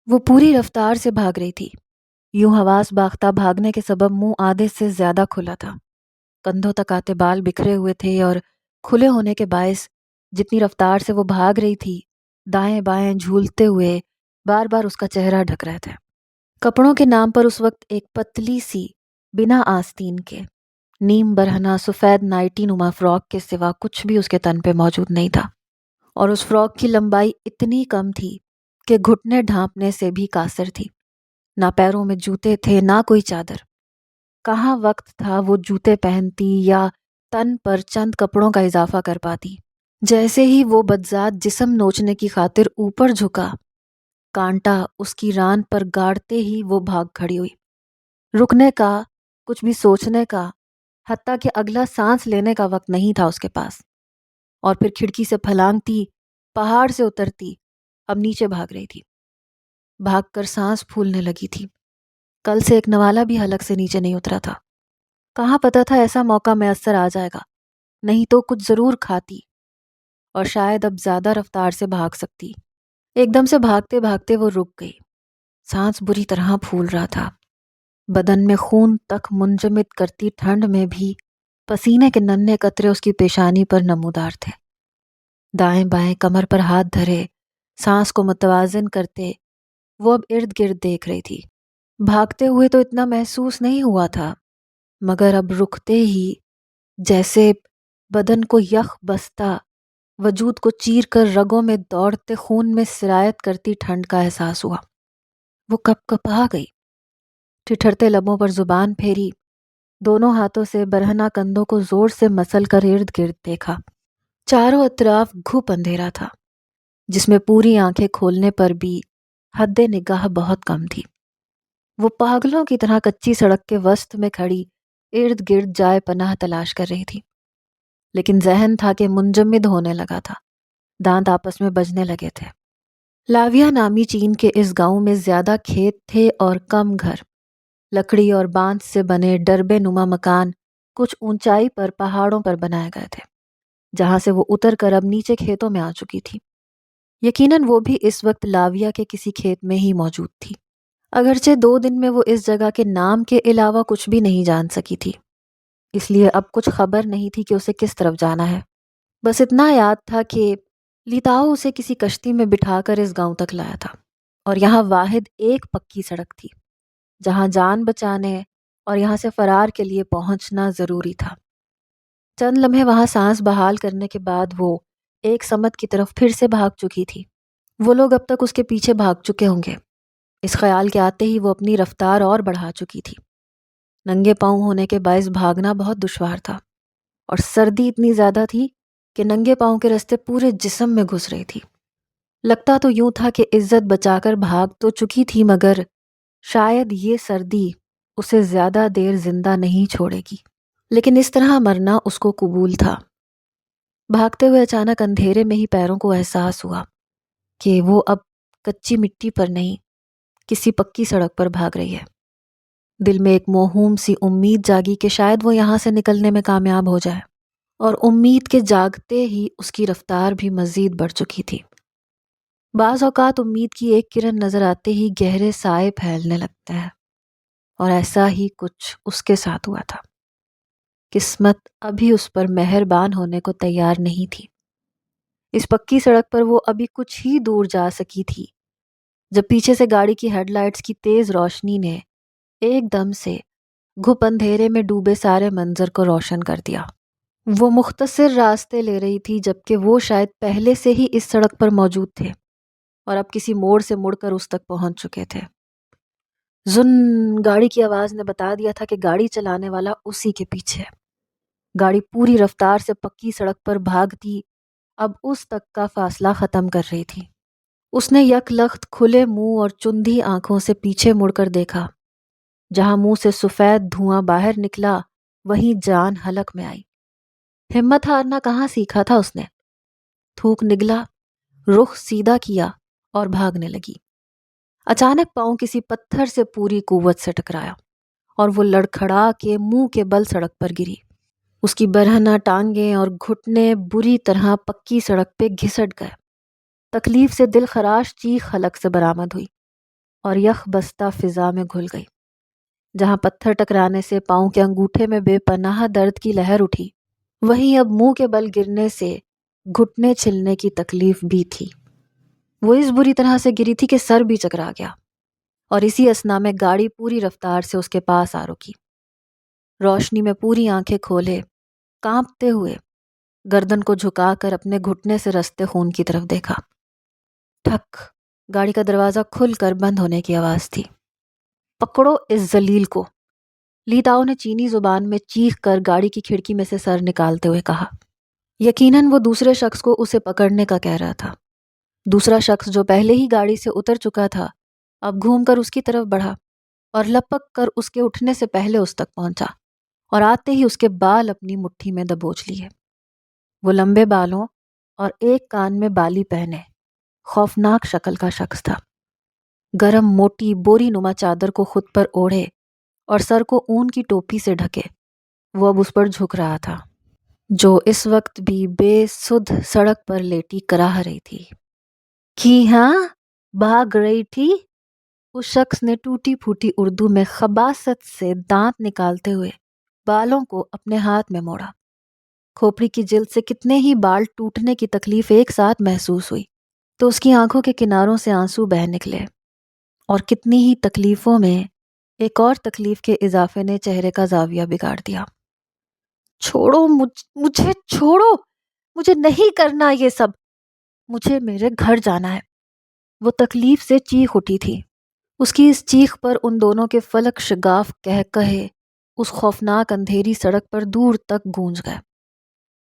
وہ پوری رفتار سے بھاگ رہی تھی، یوں حواس باختہ بھاگنے کے سبب منہ آدھے سے زیادہ کھلا تھا، کندھوں تک آتے بال بکھرے ہوئے تھے اور کھلے ہونے کے باعث جتنی رفتار سے وہ بھاگ رہی تھی، دائیں بائیں جھولتے ہوئے بار بار اس کا چہرہ ڈھک رہے تھے۔ کپڑوں کے نام پر اس وقت ایک پتلی سی بنا آستین کے نیم برہنہ سفید نائٹی نما فراک کے سوا کچھ بھی اس کے تن پہ موجود نہیں تھا، اور اس فراک کی لمبائی اتنی کم تھی کہ گھٹنے ڈھانپنے سے بھی قاصر تھی۔ نہ پیروں میں جوتے تھے نہ کوئی چادر۔ کہاں وقت تھا وہ جوتے پہنتی یا تن پر چند کپڑوں کا اضافہ کر پاتی۔ جیسے ہی وہ بدذات جسم نوچنے کی خاطر اوپر جھکا، کانٹا اس کی ران پر گاڑتے ہی وہ بھاگ کھڑی ہوئی۔ رکنے کا، کچھ بھی سوچنے کا، حتیٰ کہ اگلا سانس لینے کا وقت نہیں تھا اس کے پاس، اور پھر کھڑکی سے پھلانگتی، پہاڑ سے اترتی، اب نیچے بھاگ رہی تھی۔ بھاگ کر سانس پھولنے لگی تھی۔ کل سے ایک نوالا بھی حلق سے نیچے نہیں اترا تھا۔ کہاں پتہ تھا ایسا موقع میسر آ جائے گا، نہیں تو کچھ ضرور کھاتی اور شاید اب زیادہ رفتار سے بھاگ سکتی۔ ایک دم سے بھاگتے بھاگتے وہ رک گئی۔ سانس بری طرح پھول رہا تھا۔ بدن میں خون تک منجمد کرتی ٹھنڈ میں بھی پسینے کے ننھے قطرے اس کی پیشانی پر نمودار تھے۔ دائیں بائیں کمر پر ہاتھ دھرے، سانس کو متوازن کرتے وہ اب ارد گرد دیکھ رہی تھی۔ بھاگتے ہوئے تو اتنا محسوس نہیں ہوا تھا، مگر اب رکتے ہی جیسے بدن کو یخ بستہ، وجود کو چیر کر رگوں میں دوڑتے خون میں سرایت کرتی ٹھنڈ کا احساس ہوا۔ وہ کپ کپا گئی، ٹھٹھرتے لبوں پر زبان پھیری، دونوں ہاتھوں سے برہنہ کندھوں کو زور سے مسل کر ارد گرد دیکھا۔ چاروں اطراف گھپ اندھیرا تھا، جس میں پوری آنکھیں کھولنے پر بھی حد نگاہ بہت کم تھی۔ وہ پاگلوں کی طرح کچی سڑک کے وسط میں کھڑی ارد گرد جائے پناہ تلاش کر رہی تھی، لیکن ذہن تھا کہ منجمد ہونے لگا تھا، دانت آپس میں بجنے لگے تھے۔ لاویہ نامی چین کے اس گاؤں میں زیادہ کھیت تھے اور کم گھر۔ لکڑی اور بانس سے بنے ڈربے نما مکان کچھ اونچائی پر پہاڑوں پر بنائے گئے تھے، جہاں سے وہ اتر کر اب نیچے کھیتوں میں آ چکی تھی۔ یقیناً وہ بھی اس وقت لاویہ کے کسی کھیت میں ہی موجود تھی، اگرچہ 2 دن میں وہ اس جگہ کے نام کے علاوہ کچھ بھی نہیں جان سکی تھی، اس لیے اب کچھ خبر نہیں تھی کہ اسے کس طرف جانا ہے۔ بس اتنا یاد تھا کہ لیتاؤ اسے کسی کشتی میں بٹھا کر اس گاؤں تک لایا تھا، اور یہاں واحد ایک پکی سڑک تھی جہاں جان بچانے اور یہاں سے فرار کے لیے پہنچنا ضروری تھا۔ چند لمحے وہاں سانس بحال کرنے کے بعد وہ ایک سمت کی طرف پھر سے بھاگ چکی تھی۔ وہ لوگ اب تک اس کے پیچھے بھاگ چکے ہوں گے، اس خیال کے آتے ہی وہ اپنی رفتار اور بڑھا چکی تھی۔ ننگے پاؤں ہونے کے باعث بھاگنا بہت دشوار تھا، اور سردی اتنی زیادہ تھی کہ ننگے پاؤں کے رستے پورے جسم میں گھس رہی تھی۔ لگتا تو یوں تھا کہ عزت بچا کر بھاگ تو چکی تھی، مگر شاید یہ سردی اسے زیادہ دیر زندہ نہیں چھوڑے گی، لیکن اس طرح مرنا اس کو قبول تھا۔ بھاگتے ہوئے اچانک اندھیرے میں ہی پیروں کو احساس ہوا کہ وہ اب کچی مٹی پر نہیں، کسی پکی سڑک پر بھاگ رہی ہے۔ دل میں ایک موہوم سی امید جاگی کہ شاید وہ یہاں سے نکلنے میں کامیاب ہو جائے، اور امید کے جاگتے ہی اس کی رفتار بھی مزید بڑھ چکی تھی۔ بعض اوقات امید کی ایک کرن نظر آتے ہی گہرے سائے پھیلنے لگتے ہیں، اور ایسا ہی کچھ اس کے ساتھ ہوا تھا۔ قسمت ابھی اس پر مہربان ہونے کو تیار نہیں تھی۔ اس پکی سڑک پر وہ ابھی کچھ ہی دور جا سکی تھی جب پیچھے سے گاڑی کی ہیڈ لائٹس کی تیز روشنی نے ایک دم سے گھپ اندھیرے میں ڈوبے سارے منظر کو روشن کر دیا۔ وہ مختصر راستے لے رہی تھی، جبکہ وہ شاید پہلے سے ہی اس سڑک پر موجود تھے اور اب کسی موڑ سے مڑ کر اس تک پہنچ چکے تھے۔ زن گاڑی کی آواز نے بتا دیا تھا کہ گاڑی چلانے والا اسی کے پیچھے ہے۔ گاڑی پوری رفتار سے پکی سڑک پر بھاگتی اب اس تک کا فاصلہ ختم کر رہی تھی۔ اس نے یک لخت کھلے منہ اور چندھی آنکھوں سے پیچھے مڑ کر دیکھا۔ جہاں منہ سے سفید دھواں باہر نکلا، وہیں جان حلق میں آئی۔ ہمت ہارنا کہاں سیکھا تھا اس نے۔ تھوک نگلا، رخ سیدھا کیا اور بھاگنے لگی۔ اچانک پاؤں کسی پتھر سے پوری قوت سے ٹکرایا، اور وہ لڑکھڑا کے منہ کے بل سڑک پر گری۔ اس کی برہنہ ٹانگیں اور گھٹنے بری طرح پکی سڑک پہ گھسٹ گئے۔ تکلیف سے دل خراش چیخ حلق سے برآمد ہوئی۔ اور یخ بستہ فضا میں گھل گئی۔ جہاں پتھر ٹکرانے سے پاؤں کے انگوٹھے میں بے پناہ درد کی لہر اٹھی، وہیں اب منہ کے بل گرنے سے گھٹنے چھلنے کی تکلیف بھی تھی۔ وہ اس بری طرح سے گری تھی کہ سر بھی چکرا گیا، اور اسی اثنا میں گاڑی پوری رفتار سے اس کے پاس آ رکی۔ روشنی میں پوری آنکھیں کھولے، کانپتے ہوئے گردن کو جھکا کر اپنے گھٹنے سے رستے خون کی طرف دیکھا۔ ٹھک، گاڑی کا دروازہ کھل کر بند ہونے کی آواز تھی۔ پکڑو اس ذلیل کو، لی تاؤ نے چینی زبان میں چیخ کر گاڑی کی کھڑکی میں سے سر نکالتے ہوئے کہا۔ یقیناً وہ دوسرے شخص کو اسے پکڑنے کا کہہ رہا تھا۔ دوسرا شخص جو پہلے ہی گاڑی سے اتر چکا تھا اب گھوم کر اس کی طرف بڑھا اور لپک کر اس کے اٹھنے سے پہلے اس تک پہنچا اور آتے ہی اس کے بال اپنی مٹھی میں دبوچ لیے۔ وہ لمبے بالوں اور ایک کان میں بالی پہنے خوفناک شکل کا شخص تھا۔ گرم موٹی بوری نما چادر کو خود پر اوڑھے اور سر کو اون کی ٹوپی سے ڈھکے وہ اب اس پر جھک رہا تھا، جو اس وقت بھی بے سدھ سڑک پر لیٹی کراہ رہی تھی۔ کی ہاں بھاگ رہی تھی؟ اس شخص نے ٹوٹی پھوٹی اردو میں خباثت سے دانت نکالتے ہوئے بالوں کو اپنے ہاتھ میں موڑا۔ کھوپڑی کی جلد سے کتنے ہی بال ٹوٹنے کی تکلیف ایک ساتھ محسوس ہوئی تو اس کی آنکھوں کے کناروں سے آنسو بہہ نکلے، اور کتنی ہی تکلیفوں میں ایک اور تکلیف کے اضافے نے چہرے کا زاویہ بگاڑ دیا۔ چھوڑو مجھے چھوڑو، مجھے نہیں کرنا یہ سب، مجھے میرے گھر جانا ہے۔ وہ تکلیف سے چیخ اٹھی تھی۔ اس کی اس چیخ پر ان دونوں کے فلک شگاف کہے اس خوفناک اندھیری سڑک پر دور تک گونج گئے۔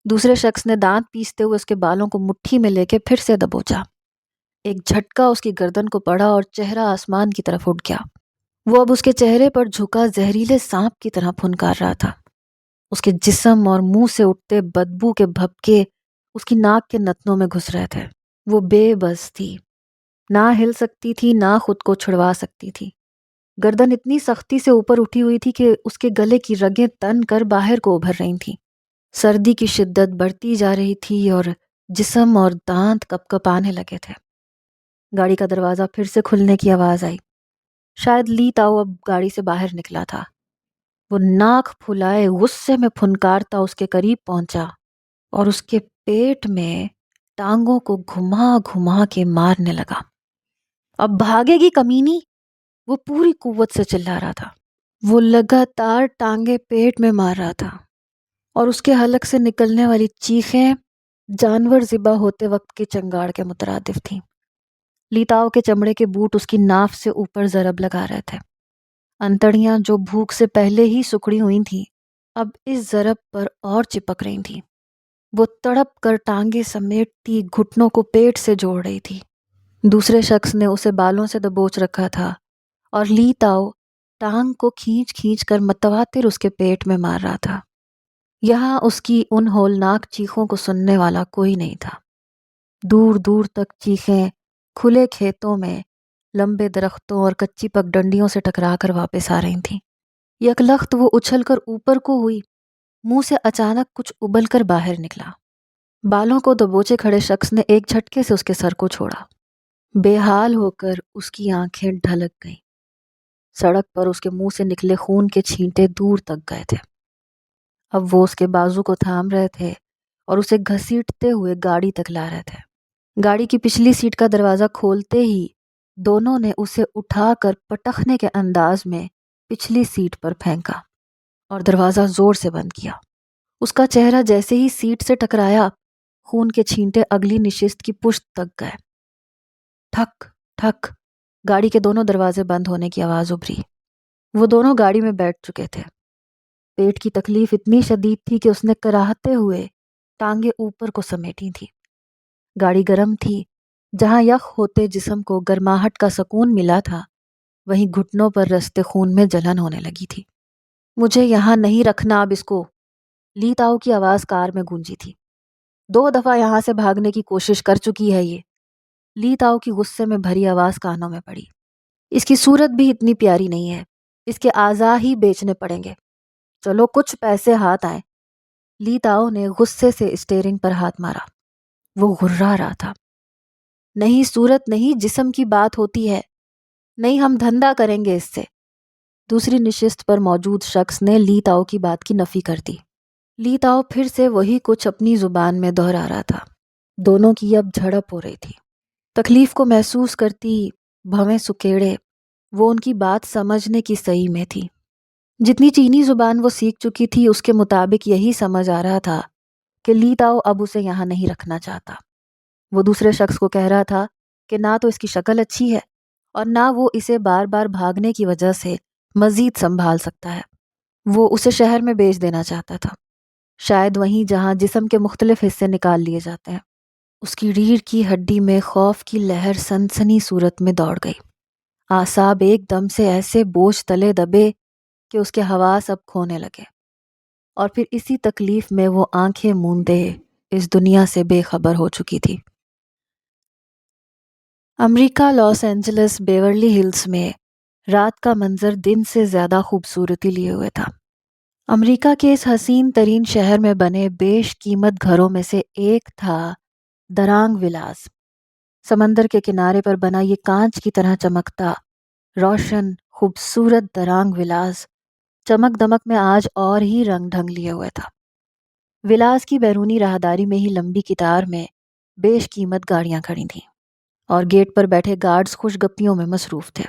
دوسرے شخص نے دانت پیستے ہوئے اس کے بالوں کو مٹھی میں لے کے پھر سے دبوچا۔ ایک جھٹکا اس کی گردن کو پڑا اور چہرہ آسمان کی طرف اٹھ گیا۔ وہ اب اس کے چہرے پر جھکا زہریلے سانپ کی طرح پھنکار رہا تھا۔ اس کے جسم اور منہ سے اٹھتے بدبو کے بھپکے اس کی ناک کے نتنوں میں گھس رہے تھے۔ وہ بے بس تھی، نہ ہل سکتی تھی نہ خود کو چھڑوا سکتی تھی۔ گردن اتنی سختی سے اوپر اٹھی ہوئی تھی کہ اس کے گلے کی رگیں تن کر باہر کو ابھر رہی تھیں۔ سردی کی شدت بڑھتی جا رہی تھی اور جسم اور دانت کپ کپانے لگے تھے۔ گاڑی کا دروازہ پھر سے کھلنے کی آواز آئی۔ شاید لی تاؤ اب گاڑی سے باہر نکلا تھا۔ وہ ناک پھلائے غصے میں پھنکارتا اس کے قریب پہنچا اور اس کے پیٹ میں ٹانگوں کو گھما گھما کے مارنے لگا۔ اب بھاگے گی کمینی؟ وہ پوری قوت سے چلا رہا تھا۔ وہ لگاتار ٹانگیں پیٹ میں مار رہا تھا اور اس کے حلق سے نکلنے والی چیخیں جانور ذبح ہوتے وقت کے چنگاڑ کے مترادف تھیں۔ لی تاؤ کے چمڑے کے بوٹ اس کی ناف سے اوپر ضرب لگا رہے تھے۔ انتڑیاں جو بھوک سے پہلے ہی سکڑی ہوئی تھیں اب اس ضرب پر اور چپک رہی تھیں۔ وہ تڑپ کر ٹانگیں سمیٹتی گھٹنوں کو پیٹ سے جوڑ رہی تھی۔ دوسرے شخص نے اسے بالوں سے دبوچ رکھا تھا اور لی تاؤ ٹانگ کو کھینچ کھینچ کر متواتر اس کے پیٹ میں مار رہا تھا۔ یہاں اس کی ان ہولناک چیخوں کو سننے والا کوئی نہیں تھا۔ دور دور تک چیخیں کھلے کھیتوں میں لمبے درختوں اور کچی پگڈنڈیوں سے ٹکرا کر واپس آ رہی تھیں۔ یکلخت وہ اچھل کر اوپر کو ہوئی، منہ سے اچانک کچھ ابل کر باہر نکلا۔ بالوں کو دبوچے کھڑے شخص نے ایک جھٹکے سے اس کے سر کو چھوڑا۔ بے حال ہو کر اس کی آنکھیں ڈھلک گئیں۔ سڑک پر اس کے منہ سے نکلے خون کے چھینٹے دور تک گئے تھے۔ اب وہ اس کے بازو کو تھام رہے تھے اور اسے گھسیٹتے ہوئے گاڑی تک لا رہے تھے۔ گاڑی کی پچھلی سیٹ کا دروازہ کھولتے ہی دونوں نے اسے اٹھا کر پٹخنے کے انداز میں پچھلی سیٹ پر پھینکا اور دروازہ زور سے بند کیا۔ اس کا چہرہ جیسے ہی سیٹ سے ٹکرایا، خون کے چھینٹے اگلی نشست کی پشت تک گئے۔ ٹھک ٹھک، گاڑی کے دونوں دروازے بند ہونے کی آواز ابھری۔ وہ دونوں گاڑی میں بیٹھ چکے تھے۔ پیٹ کی تکلیف اتنی شدید تھی کہ اس نے کراہتے ہوئے ٹانگیں اوپر کو سمیٹی تھی۔ گاڑی گرم تھی۔ جہاں یخ ہوتے جسم کو گرماہٹ کا سکون ملا تھا، وہیں گھٹنوں پر رستے خون میں جلن ہونے لگی تھی۔ مجھے یہاں نہیں رکھنا اب اس کو، لی تاؤ کی آواز کار میں گونجی تھی۔ 2 دفعہ یہاں سے بھاگنے کی کوشش کر چکی ہے یہ۔ لی تاؤ کی غصے میں بھری آواز کانوں میں پڑی۔ اس کی صورت بھی اتنی پیاری نہیں ہے، اس کے اعضاء ہی بیچنے پڑیں گے۔ چلو کچھ پیسے ہاتھ آئیں۔ لی تاؤ نے غصے سے اسٹیئرنگ پر ہاتھ مارا۔ وہ غرا رہا تھا۔ نہیں صورت نہیں، جسم کی بات ہوتی ہے۔ نہیں، ہم دھندا کریں گے اس سے۔ دوسری نشست پر موجود شخص نے لی تاؤ کی بات کی نفی کر دی۔ لی تاؤ پھر سے وہی کچھ اپنی زبان میں دہرا رہا تھا۔ دونوں کی اب جھڑپ ہو رہی تھی۔ تکلیف کو محسوس کرتی بھویں سکیڑے وہ ان کی بات سمجھنے کی صحیح میں تھی۔ جتنی چینی زبان وہ سیکھ چکی تھی اس کے مطابق یہی سمجھ آ رہا تھا کہ لی تاؤ اب اسے یہاں نہیں رکھنا چاہتا۔ وہ دوسرے شخص کو کہہ رہا تھا کہ نہ تو اس کی شکل اچھی ہے اور نہ وہ اسے بار بار بھاگنے کی وجہ سے مزید سنبھال سکتا ہے۔ وہ اسے شہر میں بیچ دینا چاہتا تھا، شاید وہیں جہاں جسم کے مختلف حصے نکال لیے جاتے ہیں۔ اس کی ریڑھ کی ہڈی میں خوف کی لہر سنسنی صورت میں دوڑ گئی۔ اعصاب ایک دم سے ایسے بوجھ تلے دبے کہ اس کے حواس اب کھونے لگے، اور پھر اسی تکلیف میں وہ آنکھیں موندے اس دنیا سے بے خبر ہو چکی تھی۔ امریکہ، لاس اینجلس، بیورلی ہلز میں رات کا منظر دن سے زیادہ خوبصورتی لیے ہوئے تھا۔ امریکہ کے اس حسین ترین شہر میں بنے بیش قیمت گھروں میں سے ایک تھا درانگ ولاز۔ سمندر کے کنارے پر بنا یہ کانچ کی طرح چمکتا روشن خوبصورت درانگ ولاز چمک دمک میں آج اور ہی رنگ ڈھنگ لیے ہوئے تھا۔ ولاز کی بیرونی راہداری میں ہی لمبی قطار میں بیش قیمت گاڑیاں کھڑی تھیں اور گیٹ پر بیٹھے گارڈز خوش گپیوں میں مصروف تھے۔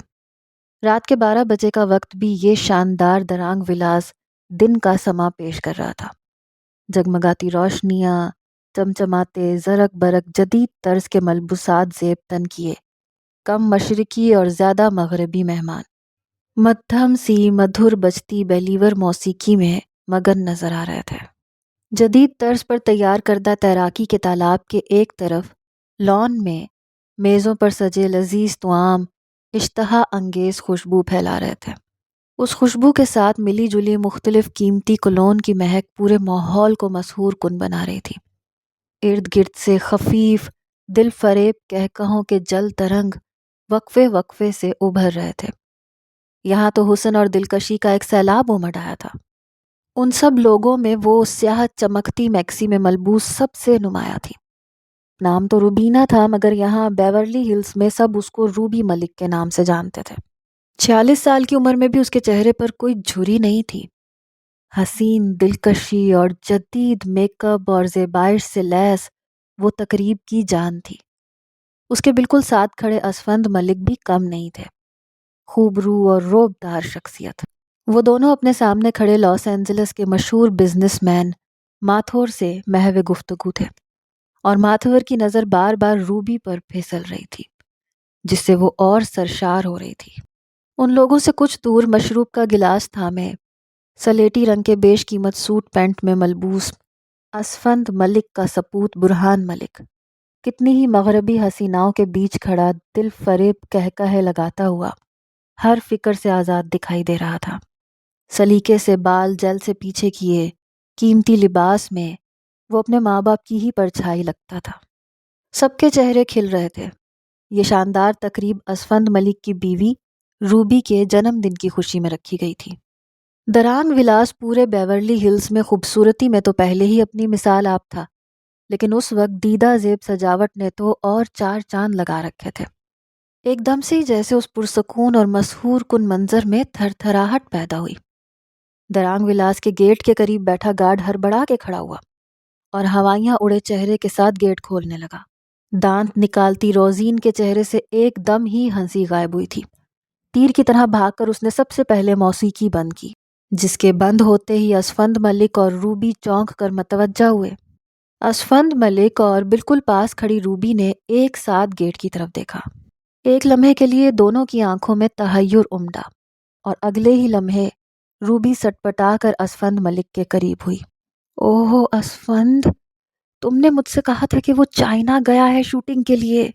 رات کے 12 بجے کا وقت بھی یہ شاندار درانگ ولاز دن کا سما پیش کر رہا تھا۔ جگمگاتی روشنیاں، چمچماتے زرق برق جدید طرز کے ملبوسات زیب تن کیے کم مشرقی اور زیادہ مغربی مہمان مدھم سی مدھر بجتی بیلیور موسیقی میں مگن نظر آ رہے تھے۔ جدید طرز پر تیار کردہ تیراکی کے تالاب کے ایک طرف لان میں میزوں پر سجے لذیذ طعام اشتہا انگیز خوشبو پھیلا رہے تھے۔ اس خوشبو کے ساتھ ملی جلی مختلف قیمتی کولون کی مہک پورے ماحول کو مسحور کن بنا رہی تھی۔ ارد گرد سے خفیف دل فریب کہکہوں کے جل ترنگ وقفے وقفے سے ابھر رہے تھے۔ یہاں تو حسن اور دلکشی کا ایک سیلاب امڈ آیا تھا۔ ان سب لوگوں میں وہ سیاہ چمکتی میکسی میں ملبوس سب سے نمایاں تھی۔ نام تو روبینا تھا، مگر یہاں بیورلی ہلز میں سب اس کو روبی ملک کے نام سے جانتے تھے۔ 46 سال کی عمر میں بھی اس کے چہرے پر کوئی جھری نہیں تھی۔ حسین دلکشی اور جدید میک اپ اور زیبائش سے لیس وہ تقریب کی جان تھی۔ اس کے بالکل ساتھ کھڑے اسفند ملک بھی کم نہیں تھے، خوبرو اور روبدار شخصیت۔ وہ دونوں اپنے سامنے کھڑے لاس اینجلس کے مشہور بزنس مین ماتھور سے محو گفتگو تھے، اور ماتھور کی نظر بار بار روبی پر پھسل رہی تھی، جس سے وہ اور سرشار ہو رہی تھی۔ ان لوگوں سے کچھ دور مشروب کا گلاس تھامے سلیٹی رنگ کے بیش قیمت سوٹ پینٹ میں ملبوس اسفند ملک کا سپوت برہان ملک کتنی ہی مغربی حسیناؤں کے بیچ کھڑا دل فریب کہے لگاتا ہوا ہر فکر سے آزاد دکھائی دے رہا تھا۔ سلیقے سے بال جل سے پیچھے کیے قیمتی لباس میں وہ اپنے ماں باپ کی ہی پرچھائی لگتا تھا۔ سب کے چہرے کھل رہے تھے۔ یہ شاندار تقریب اسفند ملک کی بیوی روبی کے جنم دن کی خوشی میں رکھی گئی تھی۔ درانگ ولاس پورے بیورلی ہلز میں خوبصورتی میں تو پہلے ہی اپنی مثال آپ تھا، لیکن اس وقت دیدہ زیب سجاوٹ نے تو اور 4 چاند لگا رکھے تھے۔ ایک دم سے جیسے اس پرسکون اور مسحور کن منظر میں تھر تھراہٹ پیدا ہوئی۔ درانگ ولاس کے گیٹ کے قریب بیٹھا گارڈ ہڑبڑا کے کھڑا ہوا اور ہوائیاں اڑے چہرے کے ساتھ گیٹ کھولنے لگا۔ دانت نکالتی روزین کے چہرے سے ایک دم ہی ہنسی غائب ہوئی تھی۔ تیر کی طرح بھاگ کر اس نے سب سے پہلے موسیقی بند کی، جس کے بند ہوتے ہی اسفند ملک اور روبی چونک کر متوجہ ہوئے۔ اسفند ملک اور بالکل پاس کھڑی روبی نے ایک ساتھ گیٹ کی طرف دیکھا۔ ایک لمحے کے لیے دونوں کی آنکھوں میں تحیر امڈا، اور اگلے ہی لمحے روبی سٹپٹا کر اسفند ملک کے قریب ہوئی۔ اوہ اسفند، تم نے مجھ سے کہا تھا کہ وہ چائنا گیا ہے شوٹنگ کے لیے؟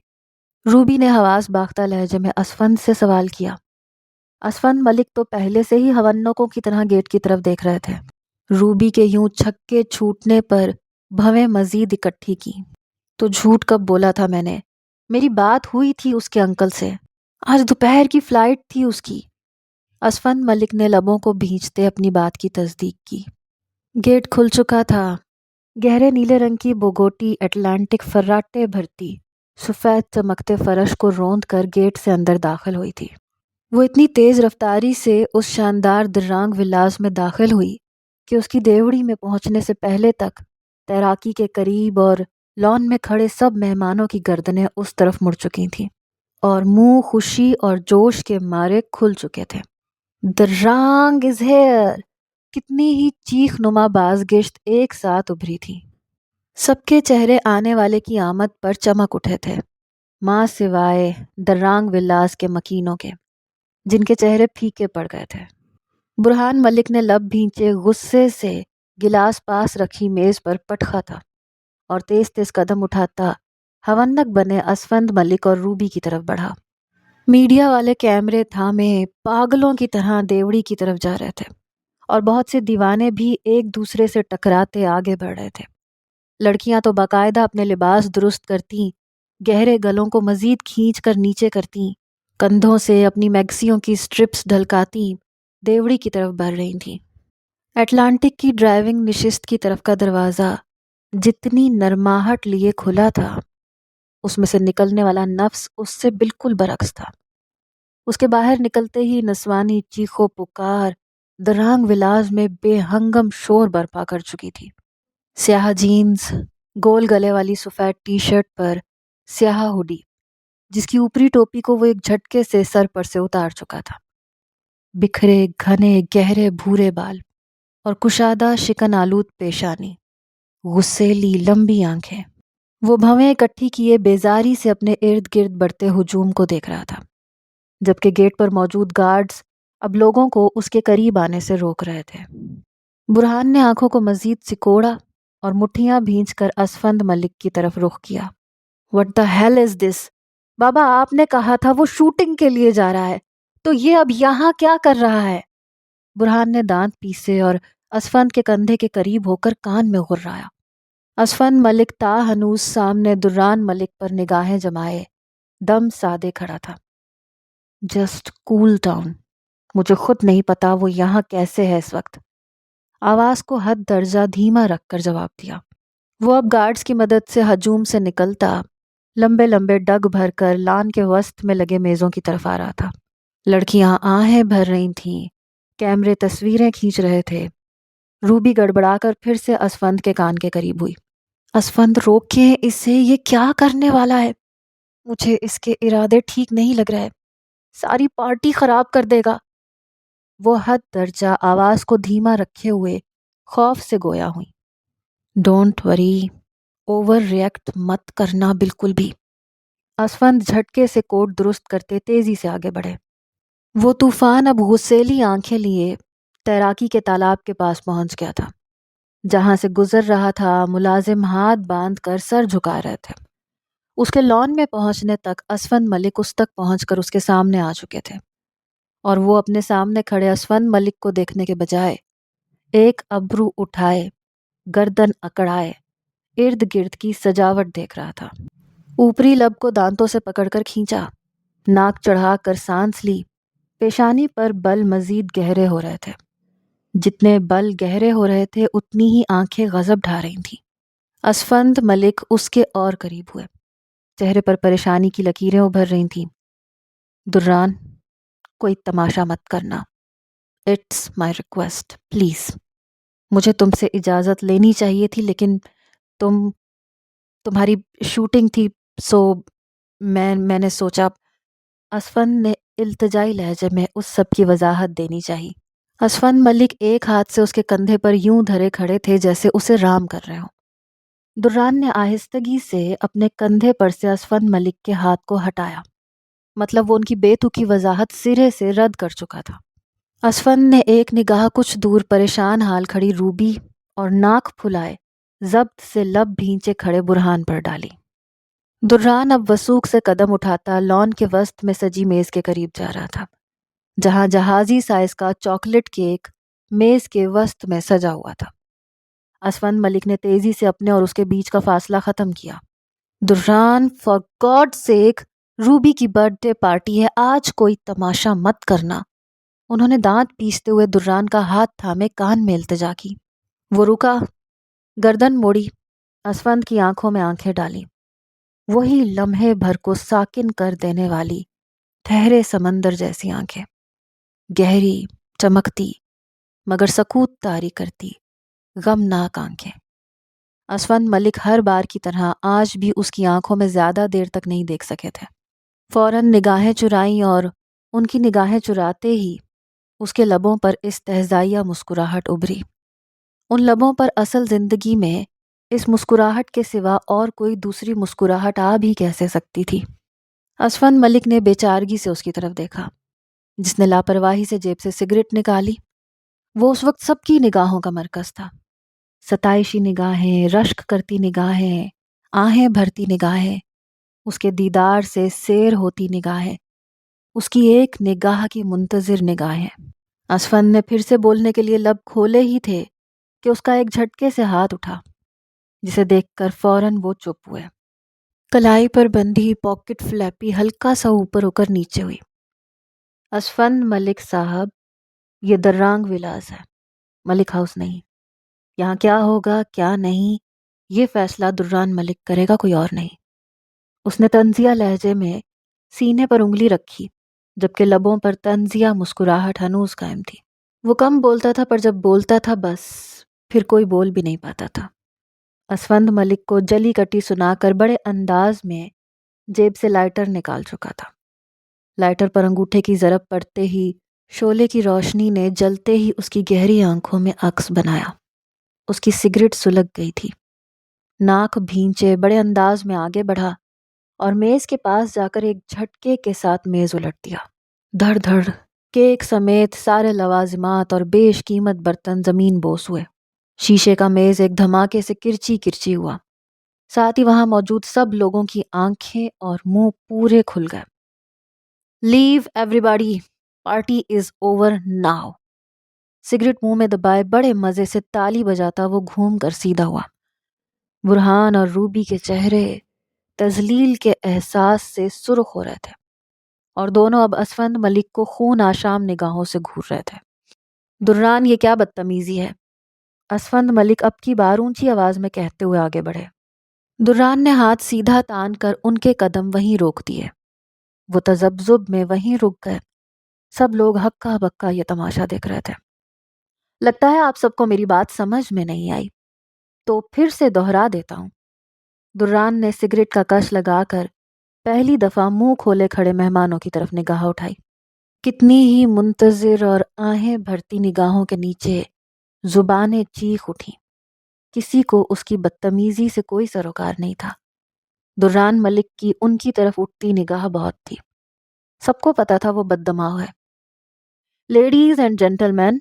روبی نے حواس باختہ لہجے میں اسفند سے سوال کیا۔ اسفند ملک تو پہلے سے ہی ہونکوں کی طرح گیٹ کی طرف دیکھ رہے تھے۔ روبی کے یوں چھکے چھوٹنے پر بھویں مزید اکٹھی کی۔ تو جھوٹ کب بولا تھا میں نے؟ میری بات ہوئی تھی اس کے انکل سے، آج دوپہر کی فلائٹ تھی اس کی۔ اسفند ملک نے لبوں کو بھینچتے اپنی بات کی تصدیق کی۔ گیٹ کھل چکا تھا۔ گہرے نیلے رنگ کی بوگوٹی اٹلانٹک فراٹے بھرتی سفید چمکتے فرش کو روند کر گیٹ سے اندر داخل ہوئی تھی۔ وہ اتنی تیز رفتاری سے اس شاندار درانگ ولاس میں داخل ہوئی کہ اس کی دیوڑی میں پہنچنے سے پہلے تک تیراکی کے قریب اور لان میں کھڑے سب مہمانوں کی گردنیں اس طرف مڑ چکی تھیں اور منہ خوشی اور جوش کے مارے کھل چکے تھے۔ "The rang is here!" کتنی ہی چیخ نما بازگشت ایک ساتھ ابھری تھی۔ سب کے چہرے آنے والے کی آمد پر چمک اٹھے تھے، ماں سوائے درانگ ولاس کے مکینوں کے، جن کے چہرے پھیکے پڑ گئے تھے۔ برہان ملک نے لب بھینچے غصے سے گلاس پاس رکھی میز پر پٹخا تھا اور تیز تیز قدم اٹھاتا ہونک بنے اسفند ملک اور روبی کی طرف بڑھا۔ میڈیا والے کیمرے تھامے پاگلوں کی طرح دیوڑی کی طرف جا رہے تھے اور بہت سے دیوانے بھی ایک دوسرے سے ٹکراتے آگے بڑھ رہے تھے۔ لڑکیاں تو باقاعدہ اپنے لباس درست کرتیں، گہرے گلوں کو مزید کھینچ کر نیچے کرتیں، کندھوں سے اپنی میکسیوں کی سٹرپس ڈھلکاتی دیوڑی کی طرف بڑھ رہی تھیں۔ اٹلانٹک کی ڈرائیونگ نشست کی طرف کا دروازہ جتنی نرماہٹ لیے کھلا تھا، اس میں سے نکلنے والا نفس اس سے بالکل برعکس تھا۔ اس کے باہر نکلتے ہی نسوانی چیخو پکار درانگ ولاس میں بے ہنگم شور برپا کر چکی تھی۔ سیاہ جینز، گول گلے والی سفید ٹی شرٹ پر سیاہ ہوڈی، جس کی اوپری ٹوپی کو وہ ایک جھٹکے سے سر پر سے اتار چکا تھا، بکھرے گھنے گہرے بھورے بال اور کشادہ شکن آلود پیشانی، غسیلی لمبی آنکھیں۔ وہ بھویں اکٹھی کیے بیزاری سے اپنے ارد گرد بڑھتے ہجوم کو دیکھ رہا تھا، جبکہ گیٹ پر موجود گارڈز اب لوگوں کو اس کے قریب آنے سے روک رہے تھے۔ برہان نے آنکھوں کو مزید سکوڑا اور مٹھیاں بھینچ کر اسفند ملک کی طرف رخ کیا۔ "What the hell is this؟ بابا، آپ نے کہا تھا وہ شوٹنگ کے لیے جا رہا ہے، تو یہ اب یہاں کیا کر رہا ہے؟ برہان نے دانت پیسے اور اسفند کے کندھے کے قریب ہو کر کان میں غرایا۔ اسفند ملک تا ہنوز سامنے دران ملک پر نگاہیں جمائے دم سادے کھڑا تھا۔ "جسٹ کول ڈاؤن، مجھے خود نہیں پتا وہ یہاں کیسے ہے اس وقت." آواز کو حد درجہ دھیما رکھ کر جواب دیا۔ وہ اب گارڈز کی مدد سے ہجوم سے نکلتا لمبے لمبے ڈگ بھر کر لان کے وسط میں لگے میزوں کی طرف آ رہا تھا۔ لڑکیاں آہیں بھر رہی تھیں، کیمرے تصویریں کھینچ رہے تھے۔ روبی گڑبڑا کر پھر سے اسفند کے کان کے قریب ہوئی۔ "اسفند، روکیں اسے، یہ کیا کرنے والا ہے؟ مجھے اس کے ارادے ٹھیک نہیں لگ رہے، ساری پارٹی خراب کر دے گا." وہ حد درجہ آواز کو دھیما رکھے ہوئے خوف سے گویا ہوئی۔ "ڈونٹ وری، اوور ریئیکٹ مت کرنا بالکل بھی." اسفند جھٹکے سے کوٹ درست کرتے تیزی سے آگے بڑھے۔ وہ طوفان اب غسیلی آنکھیں لیے تیراکی کے تالاب کے پاس پہنچ گیا تھا، جہاں سے گزر رہا تھا ملازم ہاتھ باندھ کر سر جھکا رہے تھے۔ اس کے لان میں پہنچنے تک اسفند ملک اس تک پہنچ کر اس کے سامنے آ چکے تھے، اور وہ اپنے سامنے کھڑے اسفند ملک کو دیکھنے کے بجائے ایک ابرو اٹھائے، گردن اکڑائے ارد گرد کی سجاوٹ دیکھ رہا تھا۔ اوپری لب کو دانتوں سے پکڑ کر کھینچا، ناک چڑھا کر سانس لی۔ پیشانی پر بل مزید گہرے ہو رہے تھے۔ جتنے بل گہرے ہو رہے تھے اتنی ہی آنکھیں غضب ڈھا رہی تھیں۔ اسفند ملک اس کے اور قریب ہوئے، چہرے پر پریشانی کی لکیریں ابھر رہی تھیں۔ "دران، کوئی تماشا مت کرنا، اٹس مائی ریکویسٹ، پلیز۔ مجھے تم سے اجازت لینی چاہیے تھی، لیکن تمہاری شوٹنگ تھی، سو میں نے سوچا." اسفند نے التجائی لہجے میں اس سب کی وضاحت دینی چاہی۔ اسفند ملک ایک ہاتھ سے اس کے کندھے پر یوں دھرے کھڑے تھے جیسے اسے رام کر رہے ہوں۔ دران نے آہستگی سے اپنے کندھے پر سے اسفند ملک کے ہاتھ کو ہٹایا، مطلب وہ ان کی بے تکی وضاحت سرے سے رد کر چکا تھا۔ اسفند نے ایک نگاہ کچھ دور پریشان حال کھڑی روبی اور ناک پھلائے ضبط سے لب بھینچے کھڑے برہان پر ڈالی۔ دران اب وثوق سے قدم اٹھاتا لان کے وسط میں سجی میز کے قریب جا رہا تھا، جہاں جہازی سائز کا چاکلیٹ کیک میز کے وسط میں سجا ہوا تھا۔ اسفند ملک نے تیزی سے اپنے اور اس کے بیچ کا فاصلہ ختم کیا۔ "دران، فار گاڈ سیک، روبی کی برتھ ڈے پارٹی ہے، آج کوئی تماشا مت کرنا." انہوں نے دانت پیستے ہوئے دران کا ہاتھ تھامے کان میں التجا کی۔ وہ رکا، گردن موڑی، اسفند کی آنکھوں میں آنکھیں ڈالی۔ وہی لمحے بھر کو ساکن کر دینے والی ٹھہرے سمندر جیسی آنکھیں، گہری، چمکتی مگر سکوت طاری کرتی غمناک آنکھیں۔ اسفند ملک ہر بار کی طرح آج بھی اس کی آنکھوں میں زیادہ دیر تک نہیں دیکھ سکے تھے۔ فوراً نگاہیں چرائیں اور ان کی نگاہیں چراتے ہی اس کے لبوں پر استہزائیہ مسکراہٹ ابھری۔ ان لبوں پر اصل زندگی میں اس مسکراہٹ کے سوا اور کوئی دوسری مسکراہٹ آ بھی کیسے سکتی تھی؟ اسفند ملک نے بے چارگی سے اس کی طرف دیکھا، جس نے لاپرواہی سے جیب سے سگریٹ نکالی۔ وہ اس وقت سب کی نگاہوں کا مرکز تھا۔ ستائشی نگاہیں، رشک کرتی نگاہیں، آہیں بھرتی نگاہیں، اس کے دیدار سے سیر ہوتی نگاہیں، اس کی ایک نگاہ کی منتظر نگاہیں۔ اسفند نے پھر سے بولنے کے لیے لب کھولے ہی تھے کہ اس کا ایک جھٹکے سے ہاتھ اٹھا، جسے دیکھ کر فوراً وہ چپ ہوئے۔ کلائی پر بندھی پاکٹ فلیپی ہلکا سا اوپر ہو کر نیچے ہوئی۔ اسفند ملک صاحب، یہ درانگ ولاس ہے، ملک ہاؤس نہیں۔ یہاں کیا ہوگا کیا نہیں، یہ فیصلہ دران ملک کرے گا، کوئی اور نہیں۔ اس نے طنزیہ لہجے میں سینے پر انگلی رکھی، جبکہ لبوں پر طنزیہ مسکراہٹ ہنوز قائم تھی۔ وہ کم بولتا تھا، پر جب بولتا تھا بس پھر کوئی بول بھی نہیں پاتا تھا۔ اسفند ملک کو جلی کٹی سنا کر بڑے انداز میں جیب سے لائٹر نکال چکا تھا۔ لائٹر پر انگوٹھے کی ضرب پڑتے ہی شعلے کی روشنی نے جلتے ہی اس کی گہری آنکھوں میں عکس بنایا۔ اس کی سگریٹ سلگ گئی تھی۔ ناک بھینچے بڑے انداز میں آگے بڑھا اور میز کے پاس جا کر ایک جھٹکے کے ساتھ میز الٹ دیا۔ دھڑ دھڑ کیک سمیت سارے لوازمات اور بیش قیمت برتن زمین بوس ہوئے۔ شیشے کا میز ایک دھماکے سے کرچی کرچی ہوا۔ ساتھ ہی وہاں موجود سب لوگوں کی آنکھیں اور منہ پورے کھل گئے۔ Leave everybody, party is over now. Cigarette منہ میں دبائے بڑے مزے سے تالی بجاتا وہ گھوم کر سیدھا ہوا۔ برہان اور روبی کے چہرے تذلیل کے احساس سے سرخ ہو رہے تھے اور دونوں اب اسفند ملک کو خون آشام نگاہوں سے گھور رہے تھے۔ دران، یہ کیا بدتمیزی ہے؟ اسفند ملک اب کی بار اونچی آواز میں کہتے ہوئے آگے بڑھے۔ دران نے ہاتھ سیدھا تان کر ان کے قدم وہیں روک دیے۔ وہ تذبذب میں وہیں رک گئے۔ سب لوگ ہکا بکا یہ تماشا دیکھ رہے تھے۔ لگتا ہے آپ سب کو میری بات سمجھ میں نہیں آئی، تو پھر سے دوہرا دیتا ہوں۔ دران نے سگریٹ کا کش لگا کر پہلی دفعہ منہ کھولے کھڑے مہمانوں کی طرف نگاہ اٹھائی۔ کتنی ہی منتظر اور آہیں بھرتی نگاہوں کے نیچے زبانیں چیخ اٹھیں۔ کسی کو اس کی بدتمیزی سے کوئی سروکار نہیں تھا۔ دران ملک کی ان کی طرف اٹھتی نگاہ بہت تھی۔ سب کو پتا تھا وہ بددماغ ہے۔ Ladies and gentlemen,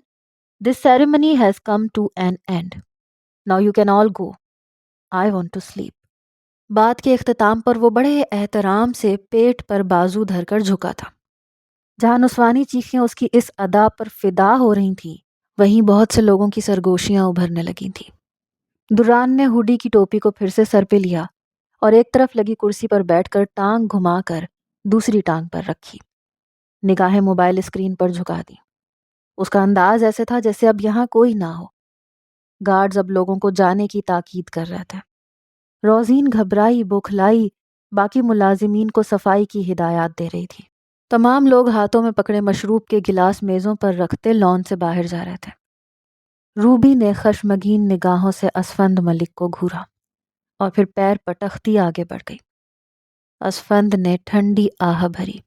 this ceremony has come to an end. Now you can all go. I want to sleep. بات کے اختتام پر وہ بڑے احترام سے پیٹ پر بازو دھر کر جھکا تھا۔ جہاں نسوانی چیخیں اس کی اس ادا پر فدا ہو رہی تھیں، وہیں بہت سے لوگوں کی سرگوشیاں ابھرنے لگی تھیں۔ دران نے ہوڈی کی ٹوپی کو پھر سے سر پہ لیا اور ایک طرف لگی کرسی پر بیٹھ کر ٹانگ گھما کر دوسری ٹانگ پر رکھی۔ نگاہیں موبائل اسکرین پر جھکا دی۔ اس کا انداز ایسے تھا جیسے اب یہاں کوئی نہ ہو۔ گارڈز اب لوگوں کو جانے کی تاکید کر رہے تھے۔ روزین گھبرائی بوکھلائی باقی ملازمین کو صفائی کی ہدایات دے رہی تھی۔ تمام لوگ ہاتھوں میں پکڑے مشروب کے گلاس میزوں پر رکھتے لان سے باہر جا رہے تھے۔ روبی نے خشمگین نگاہوں سے اسفند ملک کو گھورا اور پھر پیر پٹختی آگے بڑھ گئی۔ اسفند نے ٹھنڈی آہ بھری۔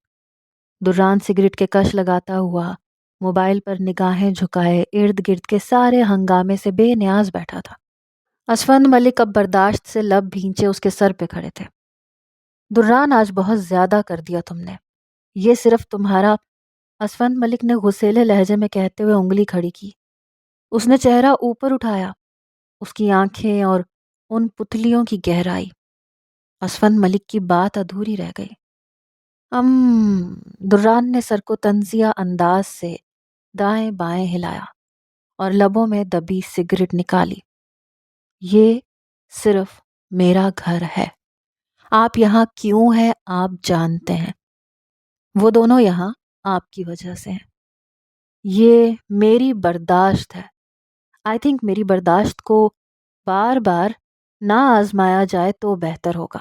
دران سگریٹ کے کش لگاتا ہوا موبائل پر نگاہیں جھکائے ارد گرد کے سارے ہنگامے سے بے نیاز بیٹھا تھا۔ اسفند ملک اب برداشت سے لب بھینچے اس کے سر پہ کھڑے تھے۔ دران، آج بہت زیادہ کر دیا تم نے، یہ صرف تمہارا۔ اسفند ملک نے غصیلے لہجے میں کہتے ہوئے انگلی کھڑی کی۔ اس نے چہرہ اوپر اٹھایا، اس کی آنکھیں اور ان پتلیوں کی گہرائی۔ اسفند ملک کی بات ادھوری رہ گئی۔ دران نے سر کو طنزیہ انداز سے دائیں بائیں ہلایا اور لبوں میں دبی سگریٹ نکالی۔ یہ صرف میرا گھر ہے۔ آپ یہاں کیوں ہیں آپ جانتے ہیں۔ وہ دونوں یہاں آپ کی وجہ سے ہیں۔ یہ میری برداشت ہے۔ آئی تھنک میری برداشت کو بار بار نہ آزمایا جائے تو بہتر ہوگا۔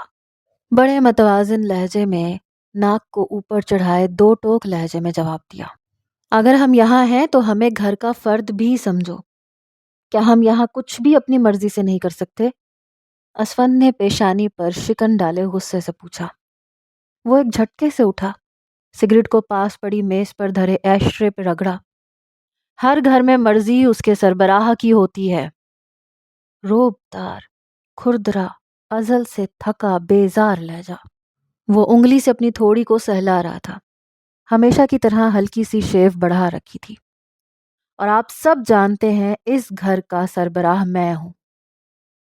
بڑے متوازن لہجے میں ناک کو اوپر چڑھائے 2 ٹوک لہجے میں جواب دیا، اگر ہم یہاں ہیں تو ہمیں گھر کا فرد بھی سمجھو، کیا ہم یہاں کچھ بھی اپنی مرضی سے نہیں کر سکتے؟ اسفند نے پیشانی پر شکن ڈالے غصے سے پوچھا۔ وہ ایک جھٹکے سے اٹھا، سگریٹ کو پاس پڑی میز پر دھرے ایش ٹرے پہ رگڑا۔ ہر گھر میں مرضی اس کے سربراہ کی ہوتی ہے۔ روب دار، کھردرا، ازل سے تھکا بیزار لہجہ۔ وہ انگلی سے اپنی تھوڑی کو سہلا رہا تھا، ہمیشہ کی طرح ہلکی سی شیو بڑھا رکھی تھی۔ اور آپ سب جانتے ہیں اس گھر کا سربراہ میں ہوں۔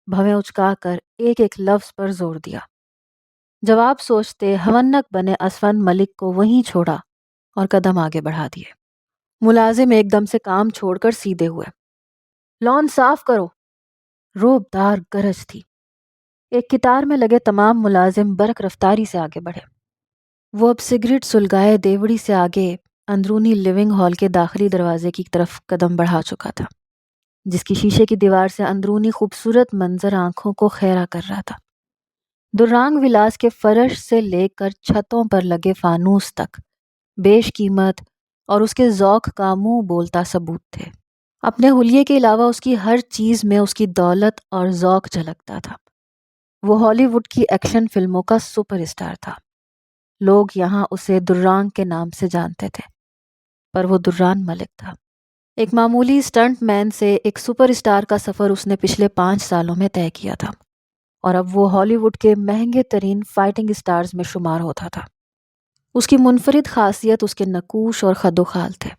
بھویں اچکا کر ایک ایک لفظ پر زور دیا۔ جواب سوچتے ہونک بنے اسفند ملک کو وہیں چھوڑا اور قدم آگے بڑھا دیے۔ ملازم ایک دم سے کام چھوڑ کر سیدھے ہوئے۔ لان صاف کرو، روب دار گرج تھی۔ ایک قطار میں لگے تمام ملازم برق رفتاری سے آگے بڑھے۔ وہ اب سگریٹ سلگائے دیوڑی سے آگے اندرونی لیونگ ہال کے داخلی دروازے کی طرف قدم بڑھا چکا تھا، جس کی شیشے کی دیوار سے اندرونی خوبصورت منظر آنکھوں کو خیرہ کر رہا تھا۔ درانگ ولاس کے فرش سے لے کر چھتوں پر لگے فانوس تک بیش قیمت اور اس کے ذوق کا منہ بولتا ثبوت تھے۔ اپنے حلیے کے علاوہ اس کی ہر چیز میں اس کی دولت اور ذوق جھلکتا تھا۔ وہ ہالی ووڈ کی ایکشن فلموں کا سپر اسٹار تھا۔ لوگ یہاں اسے درانگ کے نام سے جانتے تھے، پر وہ دران ملک تھا۔ ایک معمولی سٹنٹ مین سے ایک سپر اسٹار کا سفر اس نے پچھلے 5 سالوں میں طے کیا تھا، اور اب وہ ہالی ووڈ کے مہنگے ترین فائٹنگ اسٹارز میں شمار ہوتا تھا۔ اس کی منفرد خاصیت اس کے نقوش اور خد و خال تھے۔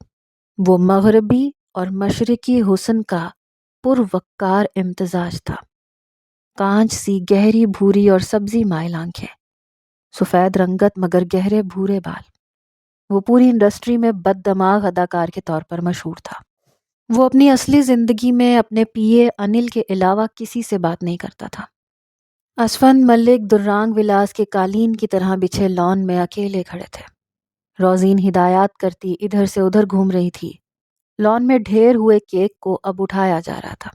وہ مغربی اور مشرقی حسن کا پروقار امتزاج تھا۔ کانچ سی گہری بھوری اور سبزی مائل آنکھیں، سفید رنگت مگر گہرے بھورے بال۔ وہ پوری انڈسٹری میں بد دماغ اداکار کے طور پر مشہور تھا۔ وہ اپنی اصلی زندگی میں اپنے پی اے انل کے علاوہ کسی سے بات نہیں کرتا تھا۔ اسفند ملک درانگ ولاس کے قالین کی طرح بچھے لان میں اکیلے کھڑے تھے۔ روزین ہدایات کرتی ادھر سے ادھر گھوم رہی تھی۔ لان میں ڈھیر ہوئے کیک کو اب اٹھایا جا رہا تھا۔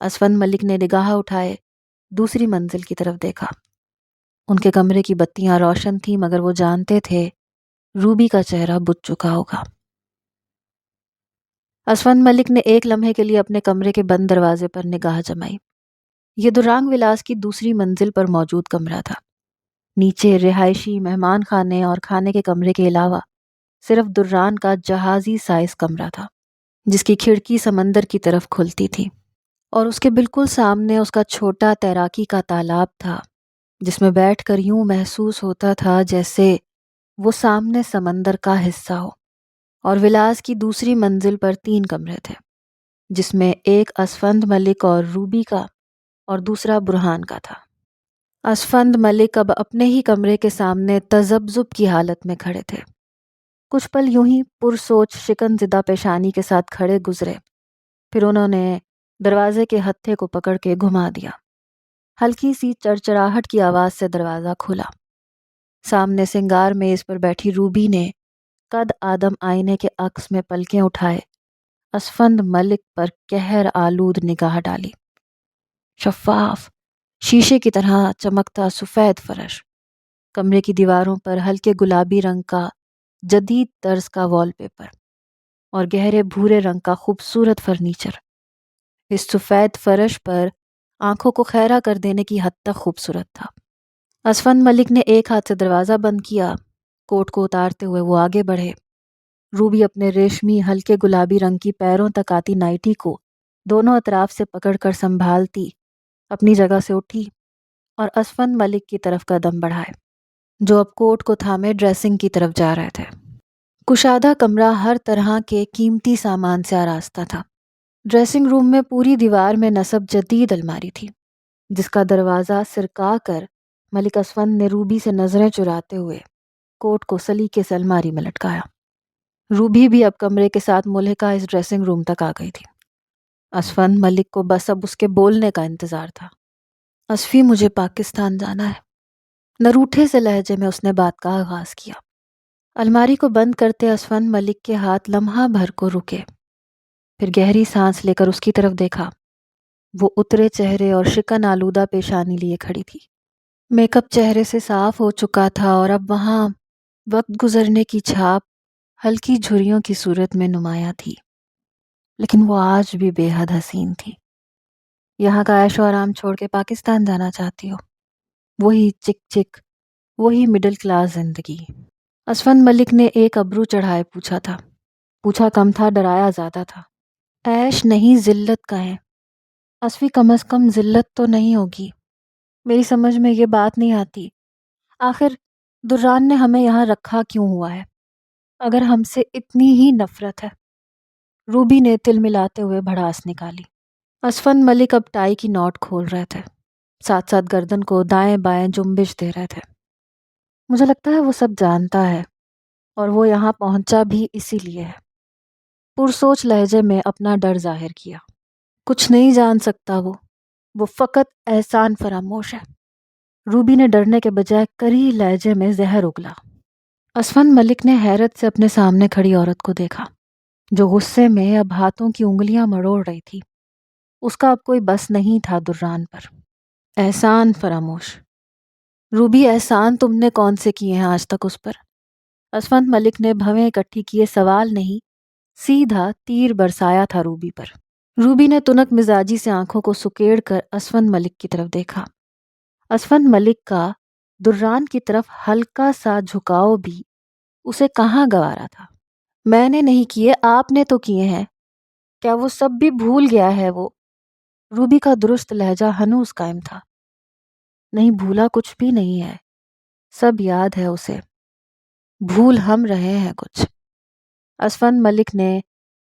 اسفند ملک نے نگاہ اٹھائے دوسری منزل کی طرف دیکھا۔ ان کے کمرے کی بتیاں روشن تھیں، مگر وہ جانتے تھے روبی کا چہرہ بجھ چکا ہوگا۔ اسفند ملک نے ایک لمحے کے لیے اپنے کمرے کے بند دروازے پر نگاہ جمائی۔ یہ درانگ ولاس کی دوسری منزل پر موجود کمرہ تھا۔ نیچے رہائشی مہمان خانے اور کھانے کے کمرے کے علاوہ صرف دران کا جہازی سائز کمرہ تھا، جس کی کھڑکی سمندر کی طرف کھلتی تھی، اور اس کے بالکل سامنے اس کا چھوٹا تیراکی کا تالاب تھا، جس میں بیٹھ کر یوں محسوس ہوتا تھا جیسے وہ سامنے سمندر کا حصہ ہو۔ اور ولاس کی دوسری منزل پر 3 کمرے تھے، جس میں ایک اسفند ملک اور روبی کا اور دوسرا برہان کا تھا۔ اسفند ملک اب اپنے ہی کمرے کے سامنے تذبذب کی حالت میں کھڑے تھے۔ کچھ پل یوں ہی پرسوچ شکن زدہ پیشانی کے ساتھ کھڑے گزرے، پھر انہوں نے دروازے کے ہتھے کو پکڑ کے گھما دیا۔ ہلکی سی چڑچڑاہٹ کی آواز سے دروازہ کھلا۔ سامنے سنگار میز پر بیٹھی روبی نے قد آدم آئینے کے عکس میں پلکیں اٹھائے اسفند ملک پر قہر آلود نگاہ ڈالی۔ شفاف شیشے کی طرح چمکتا سفید فرش، کمرے کی دیواروں پر ہلکے گلابی رنگ کا جدید طرز کا وال پیپر اور گہرے بھورے رنگ کا خوبصورت فرنیچر اس سفید فرش پر آنکھوں کو خیرہ کر دینے کی حد تک خوبصورت تھا۔ اسفند ملک نے ایک ہاتھ سے دروازہ بند کیا، کوٹ کو اتارتے ہوئے وہ آگے بڑھے۔ روبی اپنے ریشمی ہلکے گلابی رنگ کی پیروں تک آتی نائٹی کو دونوں اطراف سے پکڑ کر سنبھالتی اپنی جگہ سے اٹھی اور اسفند ملک کی طرف قدم بڑھائے، جو اب کوٹ کو تھامے ڈریسنگ کی طرف جا رہے تھے۔ کشادہ کمرہ ہر طرح کے قیمتی سامان سے آراستہ تھا۔ ڈریسنگ روم میں پوری دیوار میں نصب جدید الماری تھی، جس کا دروازہ سرکا کر ملک اسفند نے روبی سے نظریں چراتے ہوئے کوٹ کو سلیقے سے الماری میں لٹکایا۔ روبی بھی اب کمرے کے ساتھ ملحقہ اس ڈریسنگ روم تک آ گئی تھی۔ اسفند ملک کو بس اب اس کے بولنے کا انتظار تھا۔ اسفی، مجھے پاکستان جانا ہے، نروٹھے سے لہجے میں اس نے بات کا آغاز کیا۔ الماری کو بند کرتے اسفند ملک کے ہاتھ لمحہ بھر کو رکے، پھر گہری سانس لے کر اس کی طرف دیکھا۔ وہ اترے چہرے اور شکن آلودہ پیشانی لیے کھڑی تھی۔ میک اپ چہرے سے صاف ہو چکا تھا اور اب وہاں وقت گزرنے کی چھاپ ہلکی جھریوں کی صورت میں نمایاں تھی، لیکن وہ آج بھی بے حد حسین تھی۔ یہاں کا عیش و آرام چھوڑ کے پاکستان جانا چاہتی ہو؟ وہی چک چک، وہی مڈل کلاس زندگی۔ اسفند ملک نے ایک ابرو چڑھائے پوچھا تھا۔ پوچھا کم تھا، ڈرایا زیادہ تھا۔ عیش نہیں، ذلت کا ہے۔ اسفی کم از کم ذلت تو نہیں ہوگی؟ میری سمجھ میں یہ بات نہیں آتی، آخر دران نے ہمیں یہاں رکھا کیوں ہوا ہے اگر ہم سے اتنی ہی نفرت ہے؟ روبی نے تل ملاتے ہوئے بھڑاس نکالی۔ اسفند ملک اب ٹائی کی نوٹ کھول رہے تھے، ساتھ ساتھ گردن کو دائیں بائیں جنبش دے رہے تھے۔ مجھے لگتا ہے وہ سب جانتا ہے، اور وہ یہاں پہنچا بھی اسی لیے ہے۔ پرسوچ لہجے میں اپنا ڈر ظاہر کیا۔ کچھ نہیں جان سکتا وہ فقط احسان فراموش ہے۔ روبی نے ڈرنے کے بجائے کری لہجے میں زہر اگلا۔ اسفند ملک نے حیرت سے اپنے سامنے کھڑی عورت کو دیکھا، جو غصے میں اب ہاتھوں کی انگلیاں مروڑ رہی تھی۔ اس کا اب کوئی بس نہیں تھا دران پر۔ احسان فراموش؟ روبی، احسان تم نے کون سے کیے ہیں آج تک اس پر؟ اسفند ملک نے بھویں اکٹھی کیے سوال نہیں، سیدھا تیر برسایا تھا روبی پر۔ روبی نے تنک مزاجی سے آنکھوں کو سکیڑ کر اسفند ملک کی طرف دیکھا۔ اسفند ملک کا دران کی طرف ہلکا سا جھکاؤ بھی اسے کہاں گوارا تھا۔ میں نے نہیں کیے، آپ نے تو کیے ہیں۔ کیا وہ سب بھی بھول گیا ہے وہ؟ روبی کا درست لہجہ ہنوز قائم تھا۔ نہیں بھولا کچھ بھی نہیں ہے، سب یاد ہے اسے، بھول ہم رہے ہیں کچھ۔ اسفند ملک نے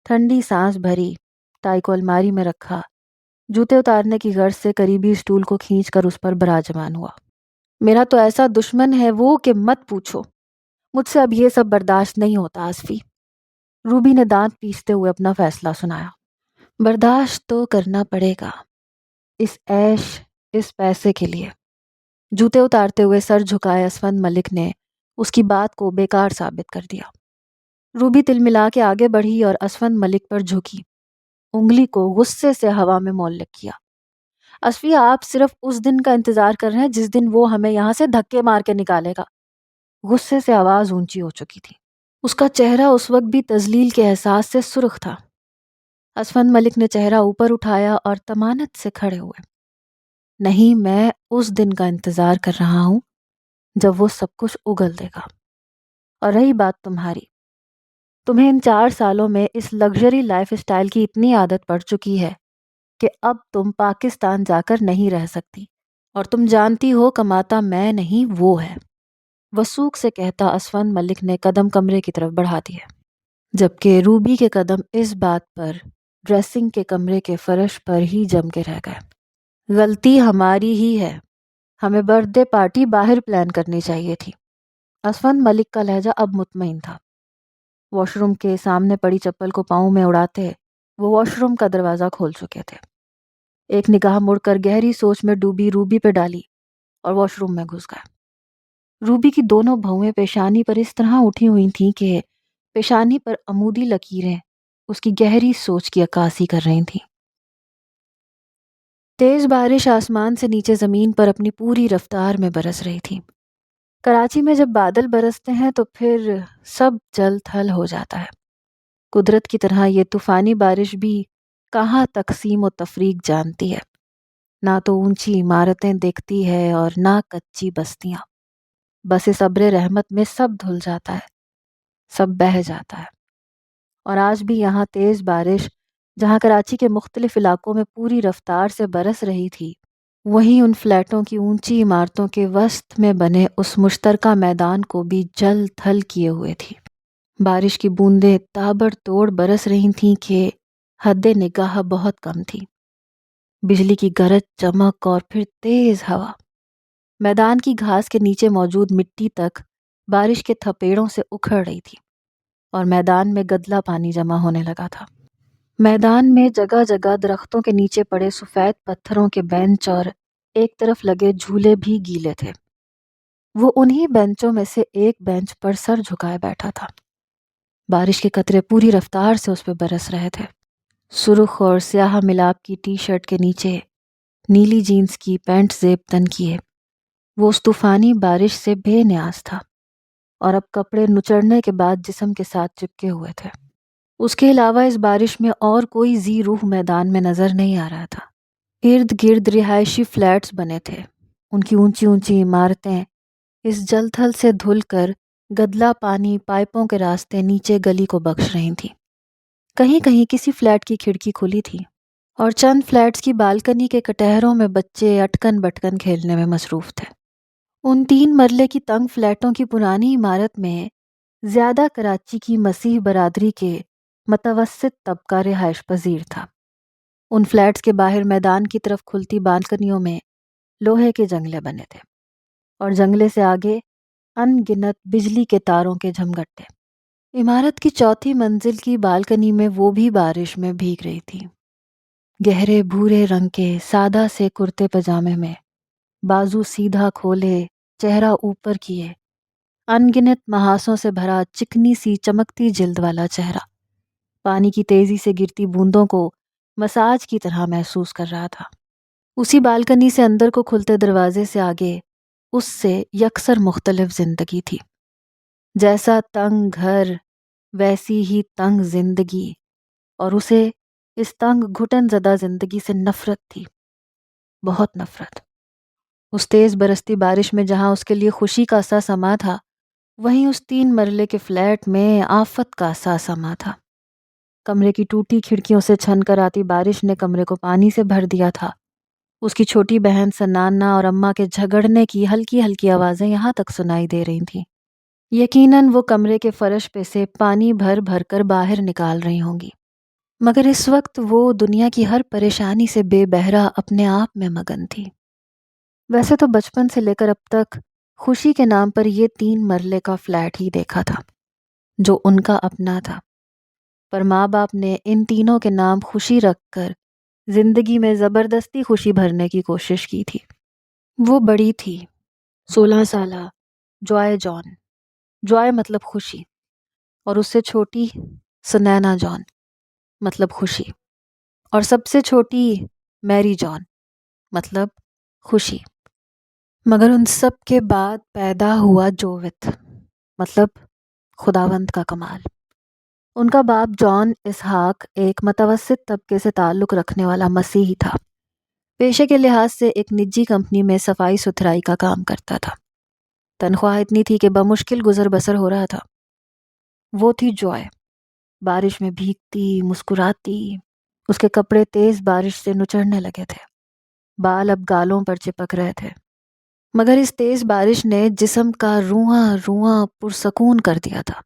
ٹھنڈی سانس بھری، ٹائی کو الماری میں رکھا، جوتے اتارنے کی غرض سے قریبی اسٹول کو کھینچ کر اس پر براجمان ہوا۔ میرا تو ایسا دشمن ہے وہ کہ مت پوچھو، مجھ سے اب یہ سب برداشت نہیں ہوتا اسفی۔ روبی نے دانت پیستے ہوئے اپنا فیصلہ سنایا۔ برداشت تو کرنا پڑے گا، اس عیش، اس پیسے کے لیے۔ جوتے اتارتے ہوئے سر جھکائے اسفند ملک نے اس کی بات کو بیکار ثابت کر دیا۔ روبی تل ملا کے آگے بڑھی اور اسفند ملک پر جھکی، انگلی کو غصے سے ہوا میں معلق کیا۔ اسفی، آپ صرف اس دن کا انتظار کر رہے ہیں جس دن وہ ہمیں یہاں سے دھکے مار کے نکالے گا۔ غصے سے آواز اونچی ہو چکی تھی۔ اس کا چہرہ اس وقت بھی تذلیل کے احساس سے سرخ تھا۔ اسفند ملک نے چہرہ اوپر اٹھایا اور طمانت سے کھڑے ہوئے۔ نہیں، میں اس دن کا انتظار کر رہا ہوں جب وہ سب کچھ اگل دے گا۔ اور رہی بات تمہاری، تمہیں ان 4 سالوں میں اس لگژری لائف اسٹائل کی اتنی عادت پڑ چکی ہے کہ اب تم پاکستان جا کر نہیں رہ سکتی، اور تم جانتی ہو کماتا میں نہیں وہ ہے، وثوق سے کہتا اسفند ملک نے قدم کمرے کی طرف بڑھا دیے، جبکہ روبی کے قدم اس بات پر ڈریسنگ کے کمرے کے فرش پر ہی جم کے رہ گئے۔ غلطی ہماری ہی ہے، ہمیں برتھ ڈے پارٹی باہر پلان کرنی چاہیے تھی۔ اسفند ملک کا لہجہ اب مطمئن تھا۔ واش روم کے سامنے پڑی چپل کو پاؤں میں اڑاتے وہ واش روم کا دروازہ کھول چکے تھے۔ ایک نگاہ مڑ کر گہری سوچ میں ڈوبی روبی پہ ڈالی اور واش روم میں گھس گئے۔ روبی کی دونوں بھویں پیشانی پر اس طرح اٹھی ہوئی تھیں کہ پیشانی پر عمودی لکیریں اس کی گہری سوچ کی عکاسی کر رہی تھیں۔ تیز بارش آسمان سے نیچے زمین پر اپنی پوری رفتار میں برس رہی تھی۔ کراچی میں جب بادل برستے ہیں تو پھر سب جل تھل ہو جاتا ہے۔ قدرت کی طرح یہ طوفانی بارش بھی کہاں تقسیم و تفریق جانتی ہے، نہ تو اونچی عمارتیں دیکھتی ہے اور نہ کچی بستیاں۔ بس اس ابر رحمت میں سب دھل جاتا ہے، سب بہہ جاتا ہے۔ اور آج بھی یہاں تیز بارش جہاں کراچی کے مختلف علاقوں میں پوری رفتار سے برس رہی تھی، وہیں ان فلیٹوں کی اونچی عمارتوں کے وسط میں بنے اس مشترکہ میدان کو بھی جل تھل کیے ہوئے تھی۔ بارش کی بوندیں تابڑ توڑ برس رہی تھیں کہ حد نگاہ بہت کم تھی۔ بجلی کی گرج، چمک اور پھر تیز ہوا۔ میدان کی گھاس کے نیچے موجود مٹی تک بارش کے تھپیڑوں سے اکھڑ رہی تھی اور میدان میں گدلا پانی جمع ہونے لگا تھا۔ میدان میں جگہ جگہ درختوں کے نیچے پڑے سفید پتھروں کے بینچ اور ایک طرف لگے جھولے بھی گیلے تھے۔ وہ انہی بینچوں میں سے ایک بینچ پر سر جھکائے بیٹھا تھا۔ بارش کے قطرے پوری رفتار سے اس پہ برس رہے تھے۔ سرخ اور سیاہ ملاپ کی ٹی شرٹ کے نیچے نیلی جینز کی پینٹ زیب تن کیے وہ اس طوفانی بارش سے بے نیاز تھا اور اب کپڑے نچڑنے کے بعد جسم کے ساتھ چپکے ہوئے تھے۔ اس کے علاوہ اس بارش میں اور کوئی ذی روح میدان میں نظر نہیں آ رہا تھا۔ ارد گرد رہائشی فلیٹس بنے تھے، ان کی اونچی اونچی عمارتیں اس جل تھل سے دھل کر گدلا پانی پائپوں کے راستے نیچے گلی کو بخش رہی تھی۔ کہیں کہیں کسی فلیٹ کی کھڑکی کھلی تھی اور چند فلیٹس کی بالکنی کے کٹہروں میں بچے اٹکن بٹکن کھیلنے میں مصروف تھے۔ ان 3 مرلے کی تنگ فلیٹوں کی پرانی عمارت میں زیادہ کراچی کی مسیح برادری کے متوسط طبقہ رہائش پذیر تھا۔ ان فلیٹس کے باہر میدان کی طرف کھلتی بالکنیوں میں لوہے کے جنگلے بنے تھے اور جنگلے سے آگے ان گنت بجلی کے تاروں کے جھمگٹے۔ عمارت کی 4تھی منزل کی بالکنی میں وہ بھی بارش میں بھیگ رہی تھی، گہرے بھورے رنگ کے سادہ سے کرتے پجامے میں، بازو سیدھا کھولے، چہرہ اوپر کیے، ان گنت محاسوں سے بھرا چکنی سی چمکتی جلد والا چہرہ پانی کی تیزی سے گرتی بوندوں کو مساج کی طرح محسوس کر رہا تھا۔ اسی بالکنی سے اندر کو کھلتے دروازے سے آگے اس سے یکسر مختلف زندگی تھی۔ جیسا تنگ گھر ویسی ہی تنگ زندگی، اور اسے اس تنگ گھٹن زدہ زندگی سے نفرت تھی، بہت نفرت۔ اس تیز برستی بارش میں جہاں اس کے لیے خوشی کا سا سما تھا، وہیں اس 3 مرلے کے فلیٹ میں آفت کا سا سما تھا۔ کمرے کی ٹوٹی کھڑکیوں سے چھن کر آتی بارش نے کمرے کو پانی سے بھر دیا تھا۔ اس کی چھوٹی بہن سنانا اور اماں کے جھگڑنے کی ہلکی ہلکی آوازیں یہاں تک سنائی دے رہی تھیں۔ یقیناً وہ کمرے کے فرش پہ سے پانی بھر بھر کر باہر نکال رہی ہوں گی، مگر اس وقت وہ دنیا کی ہر پریشانی سے بے بہرا اپنے آپ میں مگن تھی۔ ویسے تو بچپن سے لے کر اب تک خوشی کے نام پر یہ 3 مرلے کا فلیٹ ہی دیکھا تھا جو ان کا اپنا تھا، پر ماں باپ نے ان تینوں کے نام خوشی رکھ کر زندگی میں زبردستی خوشی بھرنے کی کوشش کی تھی۔ وہ بڑی تھی، 16 سالہ جوائے جان، جوائے مطلب خوشی، اور اس سے چھوٹی سنینا جان مطلب خوشی، اور سب سے چھوٹی میری جان مطلب خوشی۔ مگر ان سب کے بعد پیدا ہوا جووت مطلب خداوند کا کمال۔ ان کا باپ جان اسحاق ایک متوسط طبقے سے تعلق رکھنے والا مسیحی تھا۔ پیشے کے لحاظ سے ایک نجی کمپنی میں صفائی ستھرائی کا کام کرتا تھا۔ تنخواہ اتنی تھی کہ بمشکل گزر بسر ہو رہا تھا۔ وہ تھی جوائے، بارش میں بھیگتی مسکراتی، اس کے کپڑے تیز بارش سے نچڑنے لگے تھے، بال اب گالوں پر چپک رہے تھے، مگر اس تیز بارش نے جسم کا رواں رواں پرسکون کر دیا تھا،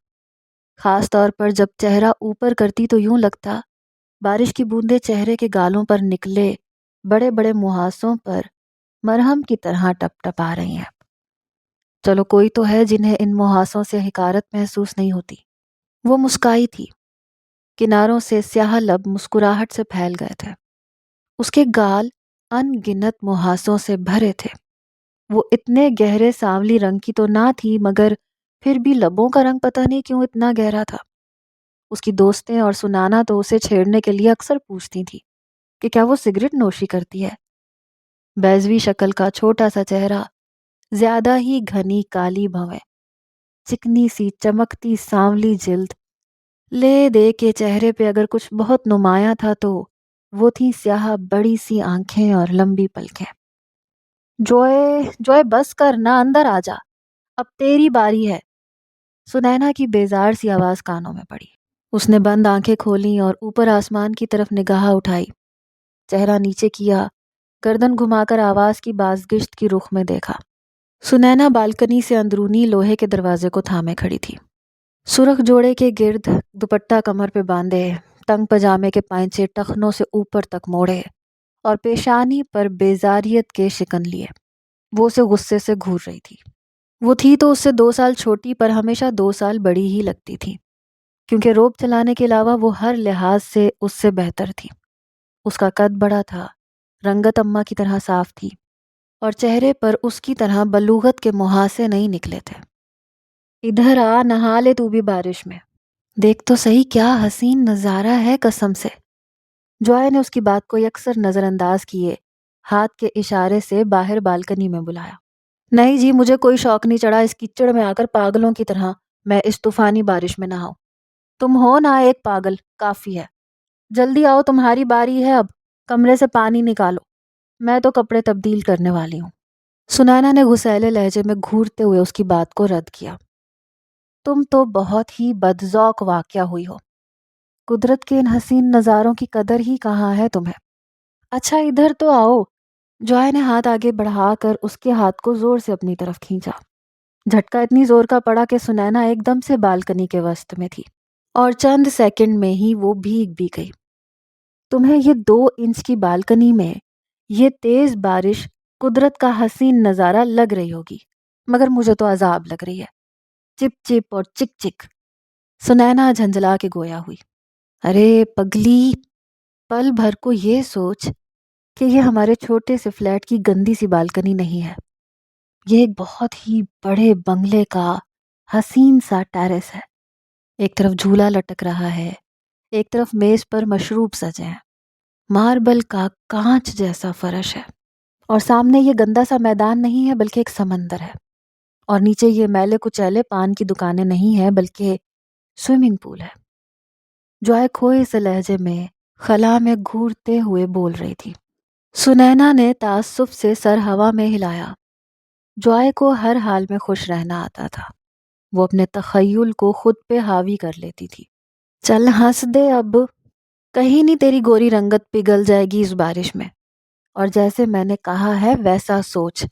خاص طور پر جب چہرہ اوپر کرتی تو یوں لگتا بارش کی بوندیں چہرے کے گالوں پر نکلے بڑے بڑے محاسوں پر مرہم کی طرح ٹپ ٹپ آ رہی ہیں۔ چلو کوئی تو ہے جنہیں ان محاسوں سے حقارت محسوس نہیں ہوتی۔ وہ مسکائی تھی، کناروں سے سیاہ لب مسکراہٹ سے پھیل گئے تھے، اس کے گال ان گنت محاسوں سے بھرے تھے۔ وہ اتنے گہرے سانولی رنگ کی تو نہ تھی، مگر پھر بھی لبوں کا رنگ پتہ نہیں کیوں اتنا گہرا تھا۔ اس کی دوستیں اور سنانا تو اسے چھیڑنے کے لیے اکثر پوچھتی تھی کہ کیا وہ سگریٹ نوشی کرتی ہے۔ بیضوی شکل کا چھوٹا سا چہرہ، زیادہ ہی گھنی کالی بھویں، چکنی سی چمکتی سانولی جلد، لے دے کے چہرے پہ اگر کچھ بہت نمایاں تھا تو وہ تھی سیاہ بڑی سی آنکھیں اور لمبی پلکیں۔ جوئے بس کر نہ، اندر آ جا، اب تیری باری ہے، سنینا کی بیزار سی آواز کانوں میں پڑی۔ اس نے بند آنکھیں کھولیں اور اوپر آسمان کی طرف نگاہ اٹھائی، چہرہ نیچے کیا، گردن گھما کر آواز کی بازگشت کی رخ میں دیکھا۔ سنینا بالکنی سے اندرونی لوہے کے دروازے کو تھامے کھڑی تھی، سرخ جوڑے کے گرد دوپٹہ کمر پہ باندھے، تنگ پجامے کے پائنچے ٹخنوں سے اوپر تک موڑے اور پیشانی پر بیزاریت کے شکن لیے وہ اسے غصے سے گھور رہی تھی۔ وہ تھی تو اس سے 2 سال چھوٹی، پر ہمیشہ 2 سال بڑی ہی لگتی تھی، کیونکہ روب چلانے کے علاوہ وہ ہر لحاظ سے اس سے بہتر تھی۔ اس کا قد بڑا تھا، رنگت اماں کی طرح صاف تھی، اور چہرے پر اس کی طرح بلوغت کے محاسے نہیں نکلے تھے۔ ادھر آ، نہا لے تو بھی بارش میں، دیکھ تو صحیح کیا حسین نظارہ ہے قسم سے۔ جوائے نے اس کی بات کو یکسر نظر انداز کیے ہاتھ کے اشارے سے باہر بالکنی میں بلایا۔ نہیں جی، مجھے کوئی شوق نہیں چڑھا اس کیچڑ میں آ کر پاگلوں کی طرح میں اس طوفانی بارش میں نہاؤں۔ تم ہو نا ایک پاگل، کافی ہے۔ جلدی آؤ، تمہاری باری ہے اب، کمرے سے پانی نکالو، میں تو کپڑے تبدیل کرنے والی ہوں۔ سنینا نے غصیلے لہجے میں گھورتے ہوئے اس کی بات کو رد کیا۔ تم تو بہت ہی بدذوق واقعہ ہوئی ہو، قدرت کے ان حسین نظاروں کی قدر ہی کہاں ہے تمہیں؟ اچھا ادھر تو آؤ۔ جوائے نے ہاتھ آگے بڑھا کر اس کے ہاتھ کو زور سے اپنی طرف کھینچا۔ جھٹکا اتنی زور کا پڑا کہ سنینا ایک دم سے بالکنی کے وسط میں تھی اور چند سیکنڈ میں ہی وہ بھیگ بھی گئی۔ تمہیں یہ 2 انچ کی بالکنی میں یہ تیز بارش قدرت کا حسین نظارہ لگ رہی ہوگی، مگر مجھے تو عذاب لگ رہی ہے، چپ چپ اور چک چک۔ سنینا جھنجھلا کے گویا ہوئی۔ ارے پگلی، پل بھر کو یہ سوچ کہ یہ ہمارے چھوٹے سے فلیٹ کی گندی سی بالکنی نہیں ہے، یہ ایک بہت ہی بڑے بنگلے کا حسین سا ٹیرس ہے۔ ایک طرف جھولا لٹک رہا ہے، ایک طرف میز پر مشروب سجے ہیں، ماربل کا کانچ جیسا فرش ہے، اور سامنے یہ گندا سا میدان نہیں ہے بلکہ ایک سمندر ہے، اور نیچے یہ میلے کچیلے پان کی دکانیں نہیں ہیں بلکہ سوئمنگ پول ہے۔ جوائے کھوئے سے لہجے میں خلا میں گھورتے ہوئے بول رہی تھی۔ سنینا نے تعصب سے سر ہوا میں ہلایا۔ جوائے کو ہر حال میں خوش رہنا آتا تھا، وہ اپنے تخیل کو خود پہ حاوی کر لیتی تھی۔ چل ہنس دے اب، کہیں نہیں تیری گوری رنگت پگھل جائے گی اس بارش میں، اور جیسے میں نے کہا ہے ویسا سوچ۔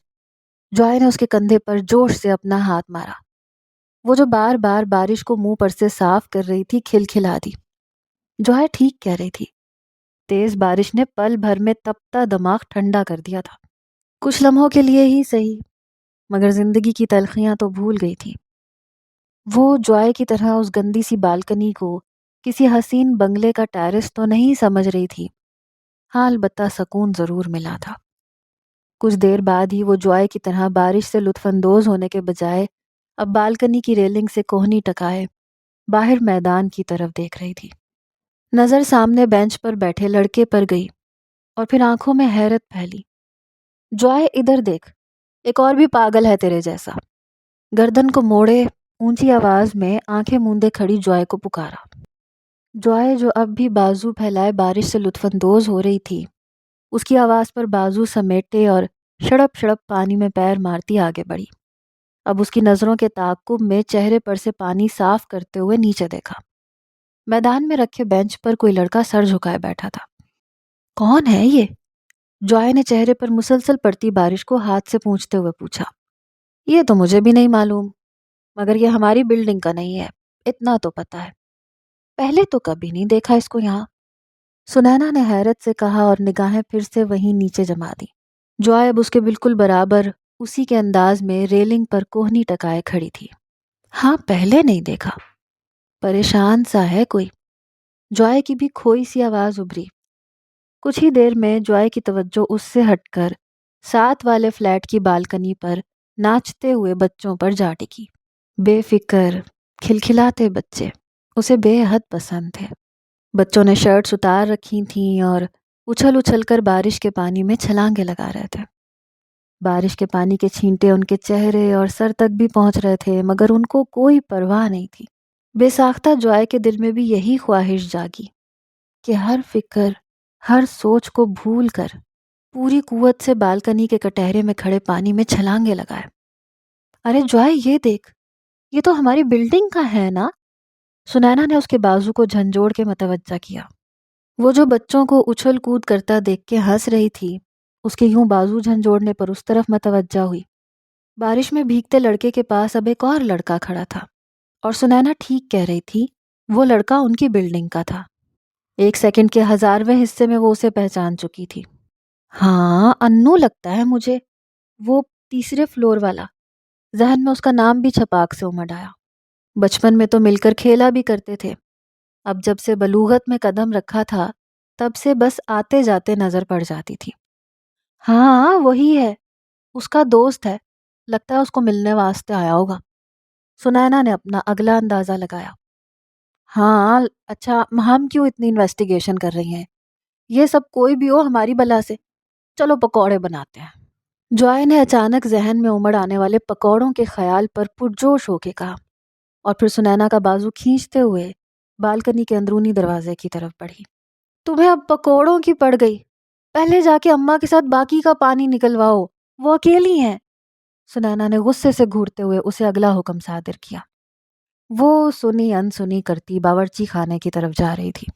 جوائے نے اس کے کندھے پر جوش سے اپنا ہاتھ مارا۔ وہ جو بار بار بارش کو منہ پر سے صاف کر رہی تھی کھلکھلا دی۔ جوائے ٹھیک کہہ رہی تھی، تیز بارش نے پل بھر میں تپتا دماغ ٹھنڈا کر دیا تھا، کچھ لمحوں کے لیے ہی صحیح، مگر زندگی کی تلخیاں تو بھول گئی تھی۔ وہ جوائے کی طرح اس گندی سی بالکنی کو کسی حسین بنگلے کا ٹیرس تو نہیں سمجھ رہی تھی، ہاں البتہ سکون ضرور ملا تھا۔ کچھ دیر بعد ہی وہ جوائے کی طرح بارش سے لطف اندوز ہونے کے بجائے اب بالکنی کی ریلنگ سے کوہنی ٹکائے باہر میدان کی طرف دیکھ رہی تھی۔ نظر سامنے بینچ پر بیٹھے لڑکے پر گئی اور پھر آنکھوں میں حیرت پھیلی۔ جوائے ادھر دیکھ، ایک اور بھی پاگل ہے تیرے جیسا۔ گردن کو موڑے اونچی آواز میں آنکھیں موندے کھڑی جوائے کو پکارا۔ جوائے جو اب بھی بازو پھیلائے بارش سے لطف اندوز ہو رہی تھی، اس کی آواز پر بازو سمیٹے اور شڑپ شڑپ پانی میں پیر مارتی آگے بڑھی۔ اب اس کی نظروں کے تعاقب میں چہرے پر سے پانی صاف کرتے ہوئے نیچے دیکھا۔ میدان میں رکھے بینچ پر کوئی لڑکا سر جھکائے بیٹھا تھا۔ کون ہے یہ؟ جوائے نے چہرے پر مسلسل پڑتی بارش کو ہاتھ سے پونچھتے ہوئے پوچھا۔ یہ تو مجھے بھی نہیں معلوم، مگر یہ ہماری بلڈنگ کا نہیں ہے، اتنا تو پتا ہے، پہلے تو کبھی نہیں دیکھا اس کو یہاں۔ سنینا نے حیرت سے کہا اور نگاہیں پھر سے وہیں نیچے جما دی۔ جوائے اب اس کے بالکل برابر اسی کے انداز میں ریلنگ پر کوہنی ٹکائے کھڑی تھی۔ ہاں پہلے نہیں دیکھا، پریشان سا ہے کوئی۔ جوائے کی بھی کھوئی سی آواز ابھری۔ کچھ ہی دیر میں جوائے کی توجہ اس سے ہٹ کر ساتھ والے فلیٹ کی بالکنی پر ناچتے ہوئے بچوں پر جا ٹکی۔ بے فکر کھلکھلاتے بچے اسے بے حد پسند تھے۔ بچوں نے شرٹس اتار رکھی تھیں اور اچھل اچھل کر بارش کے پانی میں چھلانگے لگا رہے تھے۔ بارش کے پانی کے چھینٹے ان کے چہرے اور سر تک بھی پہنچ رہے تھے، مگر ان کو کوئی پرواہ نہیں تھی۔ بے ساختہ جوائے کے دل میں بھی یہی خواہش جاگی کہ ہر فکر، ہر سوچ کو بھول کر پوری قوت سے بالکنی کے کٹہرے میں کھڑے پانی میں چھلانگے لگائے۔ ارے جوائے یہ دیکھ، یہ تو ہماری بلڈنگ کا ہے نا؟ سنینا نے اس کے بازو کو جھنجھوڑ کے متوجہ کیا۔ وہ جو بچوں کو اچھل کود کرتا دیکھ کے ہنس رہی تھی، اس کے یوں بازو جھنجھوڑنے پر اس طرف متوجہ ہوئی۔ بارش میں بھیگتے لڑکے کے پاس اب ایک اور لڑکا کھڑا تھا، اور سنینا ٹھیک کہہ رہی تھی، وہ لڑکا ان کی بلڈنگ کا تھا۔ 1 سیکنڈ کے 1000ویں حصے میں وہ اسے پہچان چکی تھی۔ ہاں انو لگتا ہے مجھے، وہ تیسرے فلور والا۔ ذہن میں اس کا نام بھی چھپاک سے امڈ آیا۔ بچپن میں تو مل کر کھیلا بھی کرتے تھے، اب جب سے بلوغت میں قدم رکھا تھا تب سے بس آتے جاتے نظر پڑ جاتی تھی۔ ہاں وہی ہے، اس کا دوست ہے، لگتا ہے اس کو ملنے واسطے آیا ہوگا۔ سنینا نے اپنا اگلا اندازہ لگایا۔ ہاں اچھا، ہم کیوں اتنی انویسٹیگیشن کر رہی ہیں؟ یہ سب کوئی بھی ہو ہماری بلا سے، چلو پکوڑے بناتے ہیں۔ جوائے نے اچانک ذہن میں امڑ آنے والے پکوڑوں کے خیال پر پرجوش ہو کے کہا، اور پھر سنینا کا بازو کھینچتے ہوئے بالکنی کے اندرونی دروازے کی طرف بڑھی۔ تمہیں اب پکوڑوں کی پڑ گئی؟ پہلے جا کے اماں کے ساتھ باقی کا پانی نکلواؤ، وہ اکیلی ہیں۔ سنینا نے غصے سے گھورتے ہوئے اسے اگلا حکم صادر کیا۔ وہ سنی انسنی کرتی باورچی خانے کی طرف جا رہی تھی۔